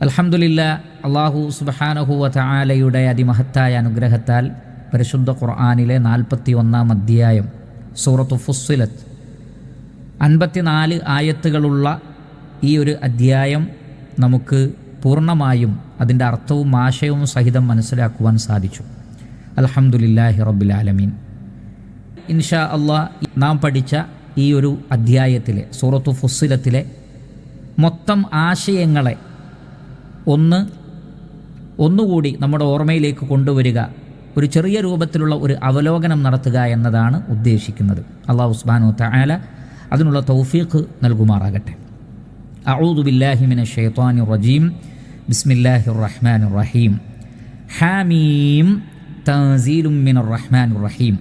അൽഹംദുലില്ലാ, അല്ലാഹു സുബ്ഹാനഹു വ തആലയുടെ അതിമഹത്തായ അനുഗ്രഹത്താൽ പരിശുദ്ധ ഖുർആനിലെ 41 അധ്യായം സൂറത്തു ഫുസ്സിലത്ത് 54 ആയത്തുകളുള്ള ഈ ഒരു അധ്യായം നമുക്ക് പൂർണ്ണമായും അതിൻ്റെ അർത്ഥവും ആശയവും സഹിതം മനസ്സിലാക്കുവാൻ സാധിച്ചു. അൽഹംദുലില്ലാഹി റബ്ബിൽ ആലമീൻ. ഇൻഷാ അല്ലാഹ് നാം പഠിച്ച ഈ ഒരു അധ്യായത്തിലെ സൂറത്തു ഫുസ്സിലത്തിലെ മൊത്തം ആശയങ്ങളെ ഒന്നുകൂടി നമ്മുടെ ഓർമ്മയിലേക്ക് കൊണ്ടുവരിക, ഒരു ചെറിയ രൂപത്തിലുള്ള ഒരു അവലോകനം നടത്തുക എന്നതാണ് ഉദ്ദേശിക്കുന്നത്. അല്ലാഹു സുബ്ഹാനഹു വ തആല അതിനുള്ള തൗഫീഖ് നൽകുമാറാകട്ടെ. അഊദു ബില്ലാഹി മിനശ് ശൈത്വാനിർ റജീം. ബിസ്മില്ലാഹിർ റഹ്മാനിർ റഹീം. ഹാമീം തൻസീലും മിനർ റഹ്മാനിർ റഹീം.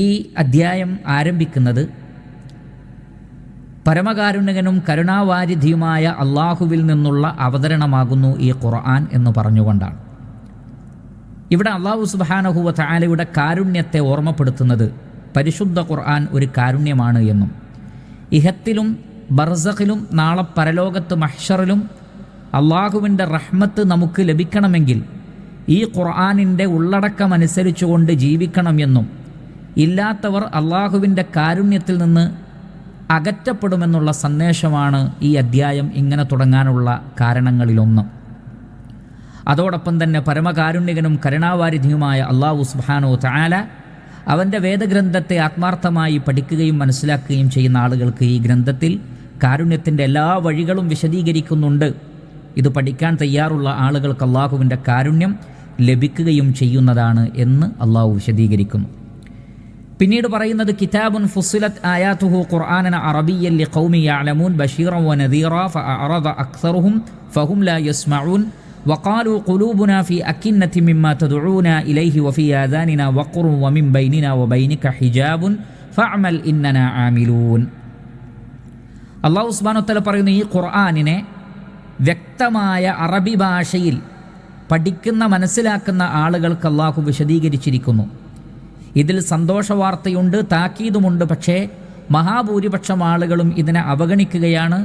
ഈ അധ്യായം ആരംഭിക്കുന്നത് പരമകാരുണ്യകനും കരുണാവാരിധിയുമായ അള്ളാഹുവിൽ നിന്നുള്ള അവതരണമാകുന്നു ഈ ഖുർആൻ എന്ന് പറഞ്ഞുകൊണ്ടാണ്. ഇവിടെ അള്ളാഹു സുബ്ഹാനഹു വ തആലയുടെ കാരുണ്യത്തെ ഓർമ്മപ്പെടുത്തുന്നത് പരിശുദ്ധ ഖുർആൻ ഒരു കാരുണ്യമാണ് എന്നും ഇഹത്തിലും ബർസഖിലും നാളെ പരലോകത്ത് മഹ്ശറിലും അള്ളാഹുവിൻ്റെ റഹ്മത്ത് നമുക്ക് ലഭിക്കണമെങ്കിൽ ഈ ഖുർആനിൻ്റെ ഉള്ളടക്കമനുസരിച്ചുകൊണ്ട് ജീവിക്കണമെന്നും ഇല്ലാത്തവർ അള്ളാഹുവിൻ്റെ കാരുണ്യത്തിൽ നിന്ന് അകറ്റപ്പെടുമെന്നുള്ള സന്ദേശമാണ് ഈ അധ്യായം ഇങ്ങനെ തുടങ്ങാനുള്ള കാരണങ്ങളിലൊന്ന്. അതോടൊപ്പം തന്നെ പരമകാരുണ്യകനും കരുണാവാരിധിയുമായ അല്ലാഹു സുബ്ഹാനഹു വ തആല അവൻ്റെ വേദഗ്രന്ഥത്തെ ആത്മാർത്ഥമായി പഠിക്കുകയും മനസ്സിലാക്കുകയും ചെയ്യുന്ന ആളുകൾക്ക് ഈ ഗ്രന്ഥത്തിൽ കാരുണ്യത്തിൻ്റെ എല്ലാ വഴികളും വിശദീകരിക്കുന്നുണ്ട്. ഇത് പഠിക്കാൻ തയ്യാറുള്ള ആളുകൾക്ക് അള്ളാഹുവിൻ്റെ കാരുണ്യം ലഭിക്കുകയും ചെയ്യുന്നതാണ് എന്ന് അള്ളാഹു വിശദീകരിക്കുന്നു. പിന്നീട് പറയുന്നത് കിതാബുൻ ഫുസ്സിലത് ആയാതുഹു ഖുർആനൻ അറബിയ്യൻ ലിഖൗമി യഅലമൂൻ ബശീറൻ വനദീറ ഫഅറദ അക്സറുഹും ഫഹും ലാ യസ്മഊൻ വഖാലൂ ഖുലൂബുനാ ഫീ അകിന്നതി മിമ്മാ തദ്ഊനാ ഇലൈഹി വഫീ ആദാനിനാ വഖറുൻ വമിൻ ബൈനിനാ വബൈനിക ഹിജാബുൻ ഫഅമൽ ഇന്നനാ ആമിലൂൻ. അല്ലാഹു സുബ്ഹാനഹു വ തആല പറയുന്നു, ഈ ഖുർആനിനെ വ്യക്തമായ അറബി ഭാഷയിൽ പഠിക്കുന്ന മനസ്സിലാക്കുന്ന ആളുകൾക്ക് അല്ലാഹു വിശദീകരിച്ചിരിക്കുന്നു. ഇതിൽ സന്തോഷവാർത്തയുണ്ട്, താക്കീതുമുണ്ട്. പക്ഷേ മഹാഭൂരിപക്ഷം ആളുകളും ഇതിനെ അവഗണിക്കുകയാണ്.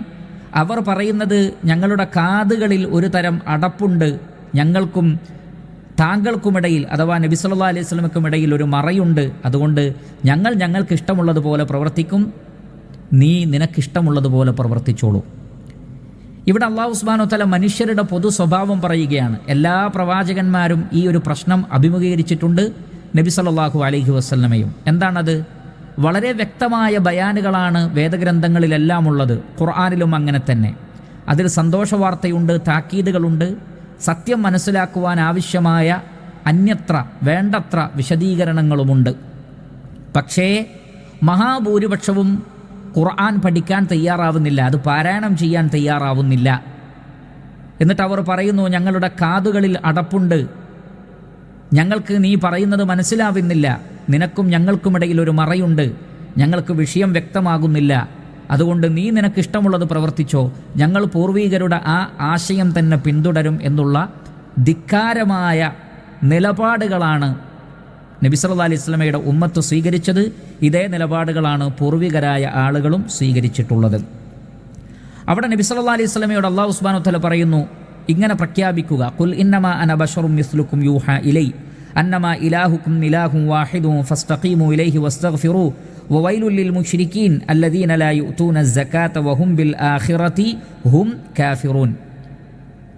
അവർ പറയുന്നത്, ഞങ്ങളുടെ കാതുകളിൽ ഒരു തരം അടപ്പുണ്ട്, ഞങ്ങൾക്കും താങ്കൾക്കുമിടയിൽ അഥവാ നബി സല്ലല്ലാഹു അലൈഹി വസല്ലമയ്ക്കും ഇടയിൽ ഒരു മറയുണ്ട്, അതുകൊണ്ട് ഞങ്ങൾക്ക് ഇഷ്ടമുള്ളതുപോലെ പ്രവർത്തിക്കും, നീ നിനക്കിഷ്ടമുള്ളതുപോലെ പ്രവർത്തിച്ചോളൂ. ഇവിടെ അല്ലാഹു സുബ്ഹാനഹു വ തആല മനുഷ്യരുടെ പൊതു സ്വഭാവം പറയുകയാണ്. എല്ലാ പ്രവാചകന്മാരും ഈ ഒരു പ്രശ്നം അഭിമുഖീകരിച്ചിട്ടുണ്ട്, നബി സല്ലല്ലാഹു അലൈഹി വസല്ലമയും. എന്താണത്? വളരെ വ്യക്തമായ ബയാനുകളാണ് വേദഗ്രന്ഥങ്ങളിലെല്ലാം ഉള്ളത്, ഖുർആനിലും അങ്ങനെ തന്നെ. അതിൽ സന്തോഷവാർത്തയുണ്ട്, താക്കീതുകളുണ്ട്, സത്യം മനസ്സിലാക്കുവാൻ ആവശ്യമായ അന്യത്ര വേണ്ടത്ര വിശദീകരണങ്ങളുമുണ്ട്. പക്ഷേ മഹാഭൂരിപക്ഷവും ഖുർആൻ പഠിക്കാൻ തയ്യാറാവുന്നില്ല, അത് പാരായണം ചെയ്യാൻ തയ്യാറാവുന്നില്ല. എന്നിട്ട് അവർ പറയുന്നു, ഞങ്ങളുടെ കാതുകളിൽ അടപ്പുണ്ട്, ഞങ്ങൾക്ക് നീ പറയുന്നത് മനസ്സിലാവുന്നില്ല, നിനക്കും ഞങ്ങൾക്കുമിടയിൽ ഒരു മറയുണ്ട്, ഞങ്ങൾക്ക് വിഷയം വ്യക്തമാകുന്നില്ല, അതുകൊണ്ട് നീ നിനക്കിഷ്ടമുള്ളത് പ്രവർത്തിച്ചോ, ഞങ്ങൾ പൂർവീകരുടെ ആ ആശയം തന്നെ പിന്തുടരും എന്നുള്ള ധിക്കാരമായ നിലപാടുകളാണ് നബി സല്ലല്ലാഹു അലൈഹി വസല്ലമയുടെ ഉമ്മത്ത് സ്വീകരിച്ചത്. ഇതേ നിലപാടുകളാണ് പൂർവികരായ ആളുകളും സ്വീകരിച്ചിട്ടുള്ളത്. അവിടെ നബി സല്ലല്ലാഹു അലൈഹി വസല്ലമയോട് അല്ലാഹു സുബ്ഹാനഹു വ തആല പറയുന്നു, ഇങ്ങനെ പ്രഖ്യാപിക്കുക, ഖുൽ ഇന്നമാ അന ബശറും മിസ്ലുക്കും യൂഹാ ഇലൈ അന്നമാ ഇലാഹുക്കും ഇലാഹുൻ വാഹിദുൻ ഫസ്തഖീമു ഇലൈഹി വസ്തഗ്ഫിറൂ വവൈലുൽ ലിൽ മുശ്രിക്കീൻ അല്ലദീന ലാ യുഅ്തൂന അസ്സകാത വഹും ബിൽ ആഖിറതി ഹും കാഫിറൂൻ.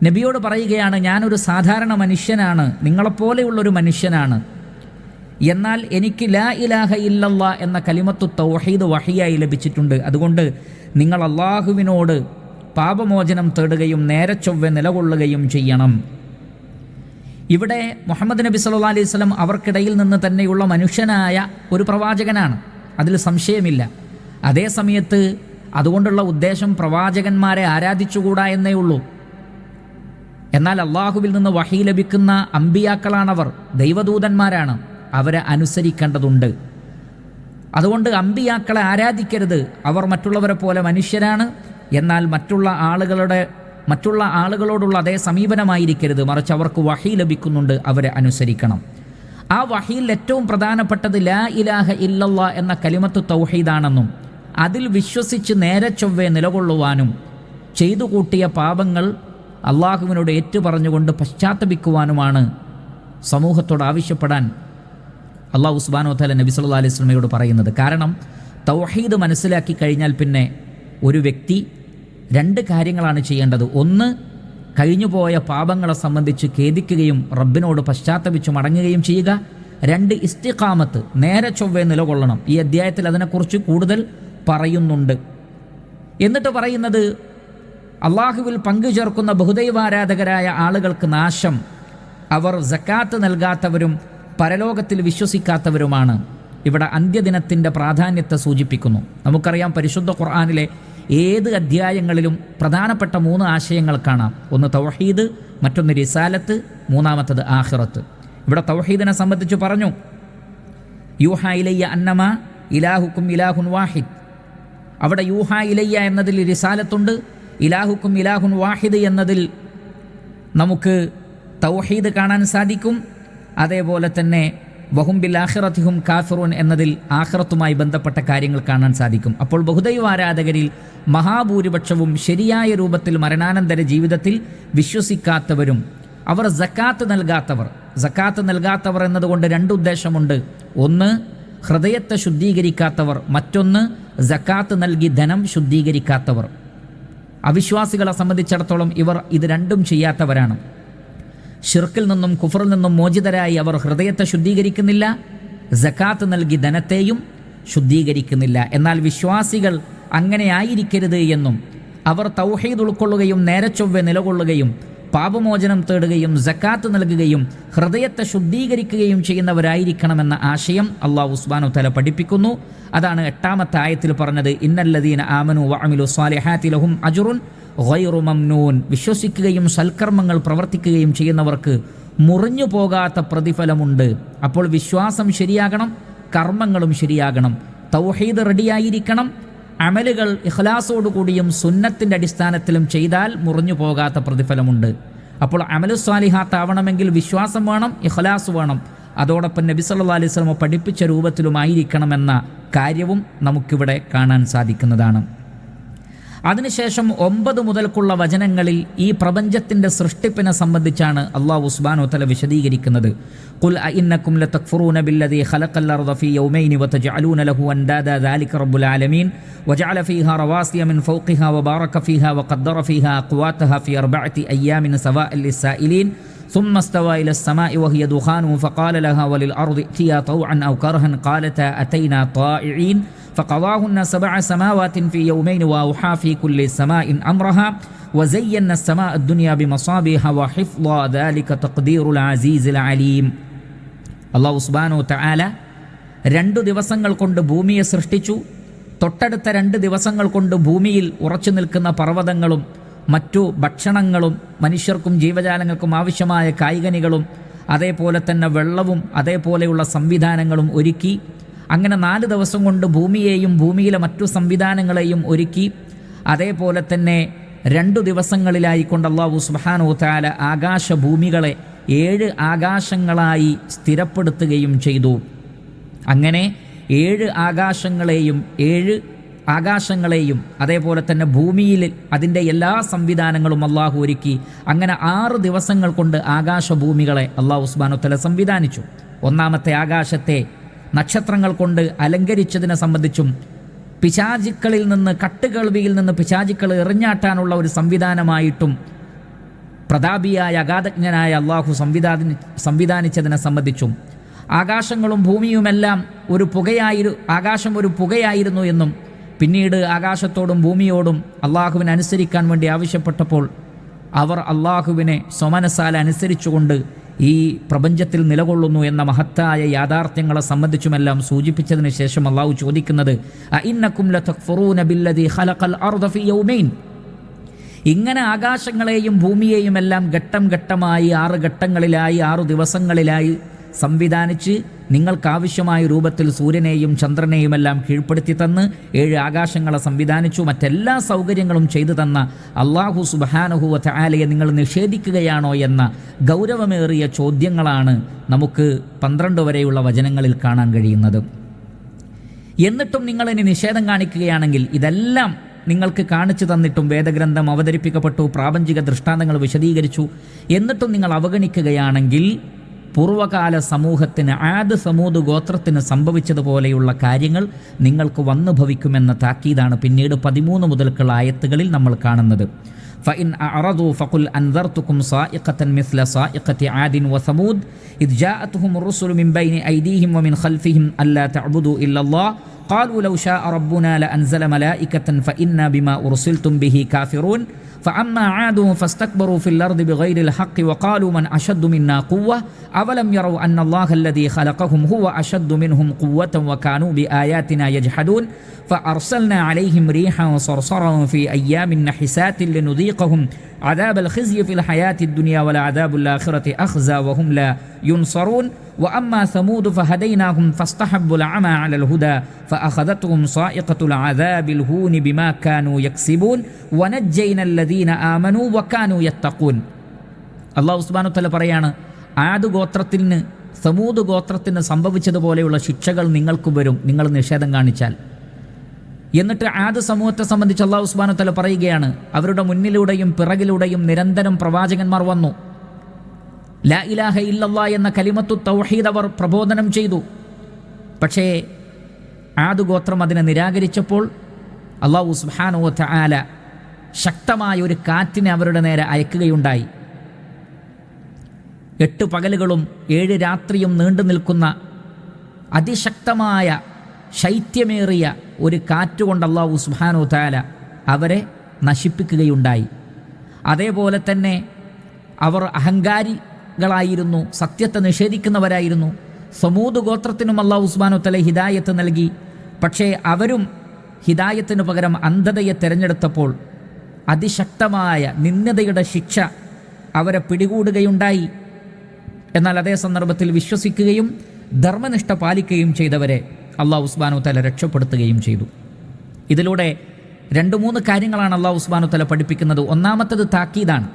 നബിയോട് പറയുകയാണ്, ഞാനൊരു സാധാരണ മനുഷ്യനാണ്, നിങ്ങളെപ്പോലെയുള്ളൊരു മനുഷ്യനാണ്. എന്നാൽ എനിക്ക് ലാ ഇലാഹ ഇല്ലല്ലാ എന്ന കലിമത്തു തൗഹീദ് വഹിയായി ലഭിച്ചിട്ടുണ്ട്. അതുകൊണ്ട് നിങ്ങൾ അള്ളാഹുവിനോട് പാപമോചനം തേടുകയും നേരെ ചൊവ്വെ നിലകൊള്ളുകയും ചെയ്യണം. ഇവിടെ മുഹമ്മദ് നബി സല്ലല്ലാഹു അലൈഹി വസല്ലം അവർക്കിടയിൽ നിന്ന് തന്നെയുള്ള മനുഷ്യനായ ഒരു പ്രവാചകനാണ്, അതിൽ സംശയമില്ല. അതേ സമയത്ത് അതുകൊണ്ടുള്ള ഉദ്ദേശം പ്രവാചകന്മാരെ ആരാധിച്ചുകൂടാ എന്നേ ഉള്ളൂ. എന്നാൽ അള്ളാഹുവിൽ നിന്ന് വഹി ലഭിക്കുന്ന അമ്പിയാക്കളാണവർ, ദൈവദൂതന്മാരാണ്, അവരെ അനുസരിക്കേണ്ടതുണ്ട്. അതുകൊണ്ട് അമ്പിയാക്കളെ ആരാധിക്കരുത്, അവർ മറ്റുള്ളവരെ പോലെ മനുഷ്യരാണ്. എന്നാൽ മറ്റുള്ള ആളുകളോടുള്ള അതേ സമീപനമായിരിക്കരുത്, മറിച്ച് അവർക്ക് വഹി ലഭിക്കുന്നുണ്ട്, അവരെ അനുസരിക്കണം. ആ വഹിയിൽ ഏറ്റവും പ്രധാനപ്പെട്ടത് ലാ ഇലാഹ ഇല്ലല്ലാ എന്ന കലിമത്തു തൗഹീദാണെന്നും അതിൽ വിശ്വസിച്ച് നേരെ ചൊവ്വെ നിലകൊള്ളുവാനും ചെയ്തു കൂട്ടിയ പാപങ്ങൾ അള്ളാഹുവിനോട് ഏറ്റുപറഞ്ഞുകൊണ്ട് പശ്ചാത്തപിക്കുവാനുമാണ് സമൂഹത്തോട് ആവശ്യപ്പെടാൻ അള്ളാഹു സുബ്ഹാനഹു വ തആല നബി സല്ലല്ലാഹു അലൈഹി വസല്ലമയോട് പറയുന്നത്. കാരണം തൗഹീദ് മനസ്സിലാക്കി കഴിഞ്ഞാൽ പിന്നെ ഒരു വ്യക്തി രണ്ട് കാര്യങ്ങളാണ് ചെയ്യേണ്ടത്. ഒന്ന്, കഴിഞ്ഞുപോയ പാപങ്ങളെ സംബന്ധിച്ച് ഖേദിക്കുകയും റബ്ബിനോട് പശ്ചാത്തപിച്ച് മടങ്ങുകയും ചെയ്യുക. രണ്ട്, ഇസ്തിഖാമത്ത്, നേരെ ചൊവ്വേ നിലകൊള്ളണം. ഈ അധ്യായത്തിൽ അതിനെക്കുറിച്ച് കൂടുതൽ പറയുന്നുണ്ട്. എന്നിട്ട് പറയുന്നത്, അള്ളാഹുവിൽ പങ്കു ചേർക്കുന്ന ബഹുദൈവാരാധകരായ ആളുകൾക്ക് നാശം, അവർ സക്കാത്ത് നൽകാത്തവരും പരലോകത്തിൽ വിശ്വസിക്കാത്തവരുമാണ്. ഇവിടെ അന്ത്യദിനത്തിൻ്റെ പ്രാധാന്യത്തെ സൂചിപ്പിക്കുന്നു. നമുക്കറിയാം, പരിശുദ്ധ ഖുർആനിലെ ഏത് അധ്യായങ്ങളിലും പ്രധാനപ്പെട്ട 3 ആശയങ്ങൾ കാണാം. ഒന്ന് തൗഹീദ്, മറ്റൊന്ന് റിസാലത്ത്, മൂന്നാമത്തത് ആഖിറത്ത്. ഇവിടെ തൗഹീദിനെ സംബന്ധിച്ച് പറഞ്ഞു, യൂഹാ ഇലയ്യ അന്നമാ ഇലാഹുക്കും ഇലാഹുൻ വാഹിദ്. അവിടെ യൂഹാ ഇലയ്യ എന്നതിൽ റിസാലത്തുണ്ട്. ഇലാഹുക്കും ഇലാഹുൻ വാഹിദ് എന്നതിൽ നമുക്ക് തൗഹീദ് കാണാൻ സാധിക്കും. അതേപോലെ തന്നെ വഹും ബിൽ ആഖിറത്തിഹും കാഫിറൂൻ എന്നതിൽ ആഖിറത്തുമായി ബന്ധപ്പെട്ട കാര്യങ്ങൾ കാണാൻ സാധിക്കും. അപ്പോൾ ബഹുദൈവാരാധകരിൽ മഹാഭൂരിപക്ഷവും ശരിയായ രൂപത്തിൽ മരണാനന്തര ജീവിതത്തിൽ വിശ്വസിക്കാത്തവരും, അവർ സക്കാത്ത് നൽകാത്തവർ എന്നതുകൊണ്ട് 2 ഉദ്ദേശമുണ്ട്. ഒന്ന്, ഹൃദയത്തെ ശുദ്ധീകരിക്കാത്തവർ. മറ്റൊന്ന്, സക്കാത്ത് നൽകി ധനം ശുദ്ധീകരിക്കാത്തവർ. അവിശ്വാസികളെ സംബന്ധിച്ചിടത്തോളം ഇവർ ഇത് രണ്ടും ചെയ്യാത്തവരാണ്. ഷിർക്കിൽ നിന്നും കുഫറിൽ നിന്നും മോചിതരായി അവർ ഹൃദയത്തെ ശുദ്ധീകരിക്കുന്നില്ല, സക്കാത്ത് നൽകി ധനത്തെയും ശുദ്ധീകരിക്കുന്നില്ല. എന്നാൽ വിശ്വാസികൾ അങ്ങനെ ആയിരിക്കരുത് എന്നും അവർ തൗഹീദ് ഉൾക്കൊള്ളുകയും നേരെ ചൊവ്വെ നിലകൊള്ളുകയും പാപമോചനം തേടുകയും സക്കാത്ത് നൽകുകയും ഹൃദയത്തെ ശുദ്ധീകരിക്കുകയും ചെയ്യുന്നവരായിരിക്കണമെന്ന ആശയം അല്ലാഹു സുബ്ഹാനഹു വ തആല പഠിപ്പിക്കുന്നു. അതാണ് 8-ാമത്തെ ആയത്തിൽ പറഞ്ഞത്, ഇന്നല്ലദീന ആമനു വഅമിലു സ്വാലിഹാത്തി ലഹും അജ്റുൻ ഗൈറു മംനൂൻ. വിശ്വസിക്കുകയും സൽക്കർമ്മങ്ങൾ പ്രവർത്തിക്കുകയും ചെയ്യുന്നവർക്ക് മുറിഞ്ഞു പോകാത്ത പ്രതിഫലമുണ്ട്. അപ്പോൾ വിശ്വാസം ശരിയാകണം, കർമ്മങ്ങളും ശരിയാകണം, തൗഹീദ് റെഡിയായിരിക്കണം. അമലുകൾ ഇഖ്ലാസോടുകൂടിയും സുന്നത്തിൻ്റെ അടിസ്ഥാനത്തിലും ചെയ്താൽ മുറിഞ്ഞു പോകാത്ത പ്രതിഫലമുണ്ട്. അപ്പോൾ അമലു സ്വാലിഹാത്ത് ആവണമെങ്കിൽ വിശ്വാസം വേണം, ഇഖ്ലാസ് വേണം. അതോടൊപ്പം നബി സല്ലല്ലാഹു അലൈഹി വസല്ലം പഠിപ്പിച്ച രൂപത്തിലുമായിരിക്കണമെന്ന കാര്യവും നമുക്കിവിടെ കാണാൻ സാധിക്കുന്നതാണ്. അതിനുശേഷം 9 മുതൽക്കുള്ള വചനങ്ങളിൽ ഈ പ്രപഞ്ചത്തിൻ്റെ സൃഷ്ടിപ്പിനെ സംബന്ധിച്ചാണ് അല്ലാഹു സുബ്ഹാനഹു വ തആല വിശദീകരിക്കുന്നത്. ഖുൽ അഇന്നകും ലതക്ഫുറൂന ബില്ലദീ ഖലഖൽ അർദ ഫീ യൗമൈനി വതജഅലൂന ലഹു അൻദാദ ദാലിക റബ്ബുൽ ആലമീൻ വജഅല ഫീഹാ റവാസിയ മിൻ ഫൗഖിഹാ വബാറക ഫീഹാ വഖദ്ദറ ഫീഹാ അഖ്വാതഹാ ഫീ 4 അയ്യാമിൻ സവാഅൻ ലിസ്സായിലീൻ ثم استوى إلى السماء وهي دخان فقال لها وللأرض ائتيا طوعا أو كرها قالتا أتينا طائعين فقضاهن 7 سماوات في يومين وأوحى في كل سماء أمرها وزينا السماء الدنيا بمصابيح وحفظا ذلك تقدير العزيز العليم. الله سبحانه وتعالى 2 ദിവസങ്ങൾ കൊണ്ട് ഭൂമിയെ സൃഷ്ടിച്ചു. തൊട്ടടുത്ത 2 ദിവസങ്ങൾ കൊണ്ട് ഭൂമിയിൽ ഉറച്ചു നിൽക്കുന്ന പർവ്വതങ്ങളും മറ്റു ഭക്ഷണങ്ങളും മനുഷ്യർക്കും ജീവജാലങ്ങൾക്കും ആവശ്യമായ കായ്കനികളും അതേപോലെ തന്നെ വെള്ളവും അതേപോലെയുള്ള സംവിധാനങ്ങളും ഒരുക്കി. അങ്ങനെ 4 ദിവസം കൊണ്ട് ഭൂമിയെയും ഭൂമിയിലെ മറ്റു സംവിധാനങ്ങളെയും ഒരുക്കി. അതേപോലെ തന്നെ 2 ദിവസങ്ങളിലായിക്കൊണ്ട് അല്ലാഹു സുബ്ഹാനഹു വ തആല ആകാശഭൂമികളെ 7 ആകാശങ്ങളായി സ്ഥിരപ്പെടുത്തുകയും ചെയ്തു. അങ്ങനെ 7 ആകാശങ്ങളെയും അതേപോലെ തന്നെ ഭൂമിയിൽ അതിൻ്റെ എല്ലാ സംവിധാനങ്ങളും അള്ളാഹു ഒരുക്കി. അങ്ങനെ 6 ദിവസങ്ങൾ കൊണ്ട് ആകാശഭൂമികളെ അള്ളാഹു സുബ്ഹാനഹു വ തആല സംവിധാനിച്ചു. 1-ാമത്തെ ആകാശത്തെ നക്ഷത്രങ്ങൾ കൊണ്ട് അലങ്കരിച്ചതിനെ സംബന്ധിച്ചും പിശാചുക്കളിൽ നിന്ന്, കട്ടുകേൾവിയിൽ നിന്ന് പിശാചുക്കൾ എറിഞ്ഞാട്ടാനുള്ള ഒരു സംവിധാനമായിട്ടും പ്രതാപിയായ അഗാധജ്ഞനായ അള്ളാഹു സംവിധാനിച്ചതിനെ സംബന്ധിച്ചും ആകാശങ്ങളും ഭൂമിയുമെല്ലാം ആകാശം ഒരു പുകയായിരുന്നു എന്നും പിന്നീട് ആകാശത്തോടും ഭൂമിയോടും അള്ളാഹുവിനെ അനുസരിക്കാൻ വേണ്ടി ആവശ്യപ്പെട്ടപ്പോൾ അവർ അള്ളാഹുവിനെ സ്വമനസാല അനുസരിച്ചുകൊണ്ട് ഈ പ്രപഞ്ചത്തിൽ നിലകൊള്ളുന്നു എന്ന മഹത്തായ യാഥാർത്ഥ്യങ്ങളെ സംബന്ധിച്ചുമെല്ലാം സൂചിപ്പിച്ചതിന് ശേഷം അള്ളാഹു ചോദിക്കുന്നത്, അഇന്നകും ലതക്ഫുറൂന ബില്ലദീ ഖലഖൽ അർദ ഫീ യൗമൈൻ. ഇങ്ങനെ ആകാശങ്ങളെയും ഭൂമിയെയും എല്ലാം ഘട്ടം ഘട്ടമായി 6 ഘട്ടങ്ങളിലായി 6 ദിവസങ്ങളിലായി സംവിധാനിച്ച് നിങ്ങൾക്കാവശ്യമായ രൂപത്തിൽ സൂര്യനെയും ചന്ദ്രനെയുമെല്ലാം കീഴ്പ്പെടുത്തി തന്ന് 7 ആകാശങ്ങളെ സംവിധാനിച്ചു. മറ്റെല്ലാ സൗകര്യങ്ങളും ചെയ്തു തന്ന അല്ലാഹു സുബ്ഹാനഹു വ തആലയെ നിങ്ങൾ നിഷേധിക്കുകയാണോ എന്ന ഗൗരവമേറിയ ചോദ്യങ്ങളാണ് നമുക്ക് 12 വരെയുള്ള വചനങ്ങളിൽ കാണാൻ കഴിയുന്നത്. എന്നിട്ടും നിങ്ങളിനി നിഷേധം കാണിക്കുകയാണെങ്കിൽ ഇതെല്ലാം നിങ്ങൾക്ക് കാണിച്ചു തന്നിട്ടും വേദഗ്രന്ഥം അവതരിപ്പിക്കപ്പെട്ടു, പ്രാപഞ്ചിക ദൃഷ്ടാന്തങ്ങൾ വിശദീകരിച്ചു, എന്നിട്ടും നിങ്ങൾ അവഗണിക്കുകയാണെങ്കിൽ പൂർവ്വകാല സമൂഹത്തിന് ആദ് സമൂദ് ഗോത്രത്തിന് സംഭവിച്ചതുപോലെയുള്ള കാര്യങ്ങൾ നിങ്ങൾക്ക് വന്നു ഭവിക്കുമെന്ന താക്കീതാണ് പിന്നീട് 13 മുതൽക്കുള്ള ആയത്തുകളിൽ നമ്മൾ കാണുന്നത്. فإن أعرضوا فقل أنذرتكم صاعقة مثل صاعقة عاد وثمود إذ جاءتهم الرسل من بين أيديهم ومن خلفهم ألا تعبدوا إلا الله قالوا لو شاء ربنا لأنزل ملائكة فإنا بما أرسلتم به كافرون فأما عاد فاستكبروا في الأرض بغير الحق وقالوا من أشد منا قوة أولم يروا أن الله الذي خلقهم هو أشد منهم قوة وكانوا بآياتنا يجحدون فأرسلنا عليهم ريحا صرصرا في أيام نحسات لنذيقهم عذاب الخزي في الحياة الدنيا ولعذاب الآخرة أخزى وهم لا ينصرون وأما ثمود فهديناهم فاستحبوا العمى على الهدى فأخذتهم صاعقة العذاب الهون بما كانوا يكسبون ونجينا الذين آمنوا وكانوا يتقون. അല്ലാഹു സുബ്ഹാനഹു വ തആല പറയാണ്, ആദ് ഗോത്രത്തിന് സമൂദ് ഗോത്രത്തിന് സംഭവിച്ചതുപോലെയുള്ള ശിക്ഷകൾ നിങ്ങൾക്കും വരും നിങ്ങൾ നിഷേധം കാണിച്ചാൽ. എന്നിട്ട് ആദ് സമൂഹത്തെ സംബന്ധിച്ച് അല്ലാഹു സുബ്ഹാനഹു വ തആല പറയുകയാണ്, അവരുടെ മുന്നിലൂടെയും പിറകിലൂടെയും നിരന്തരം പ്രവാചകന്മാർ വന്നു. ലാ ഇലാഹ ഇല്ലല്ലാഹ് എന്ന കലിമത്തു തൗഹീദ് അവർ പ്രബോധനം ചെയ്തു. പക്ഷേ ആദ് ഗോത്രം അതിനെ നിരാകരിച്ചപ്പോൾ അല്ലാഹു സുബ്ഹാനഹു വ തആല ശക്തമായ ഒരു കാറ്റിനെ അവരുടെ നേരെ അയക്കുകയുണ്ടായി. 8 പകലുകളും 7 രാത്രിയും നീണ്ടു നിൽക്കുന്ന അതിശക്തമായ ശൈത്യമേറിയ ഒരു കാറ്റുകൊണ്ട് അല്ലാഹു സുബ്ഹാനഹു വ തആല അവരെ നശിപ്പിക്കുകയുണ്ടായി. അതേപോലെ തന്നെ അവർ അഹങ്കാരികളായിരുന്നു, സത്യത്തെ നിഷേധിക്കുന്നവരായിരുന്നു. സമൂദ് ഗോത്രത്തിനും അല്ലാഹു സുബ്ഹാനഹു വ തആല ഹിദായത്ത് നൽകി. പക്ഷേ അവരും ഹിദായത്തിന് പകരം അന്ധതയെ തിരഞ്ഞെടുത്തപ്പോൾ അതിശക്തമായ നിന്ദതയുടെ ശിക്ഷ അവരെ പിടികൂടുകയുണ്ടായി. എന്നാൽ അതേ സന്ദർഭത്തിൽ വിശ്വസിക്കുകയും ധർമ്മനിഷ്ഠ പാലിക്കുകയും ചെയ്തവരെ അല്ലാഹു സുബ്ഹാനഹു വ തആല രക്ഷപ്പെടുത്തുകയും ചെയ്തു. ഇതിലൂടെ 2-3 കാര്യങ്ങളാണ് അല്ലാഹു സുബ്ഹാനഹു വ തആല പഠിപ്പിക്കുന്നത്. ഒന്നാമത്തത് താക്കീതാണ്.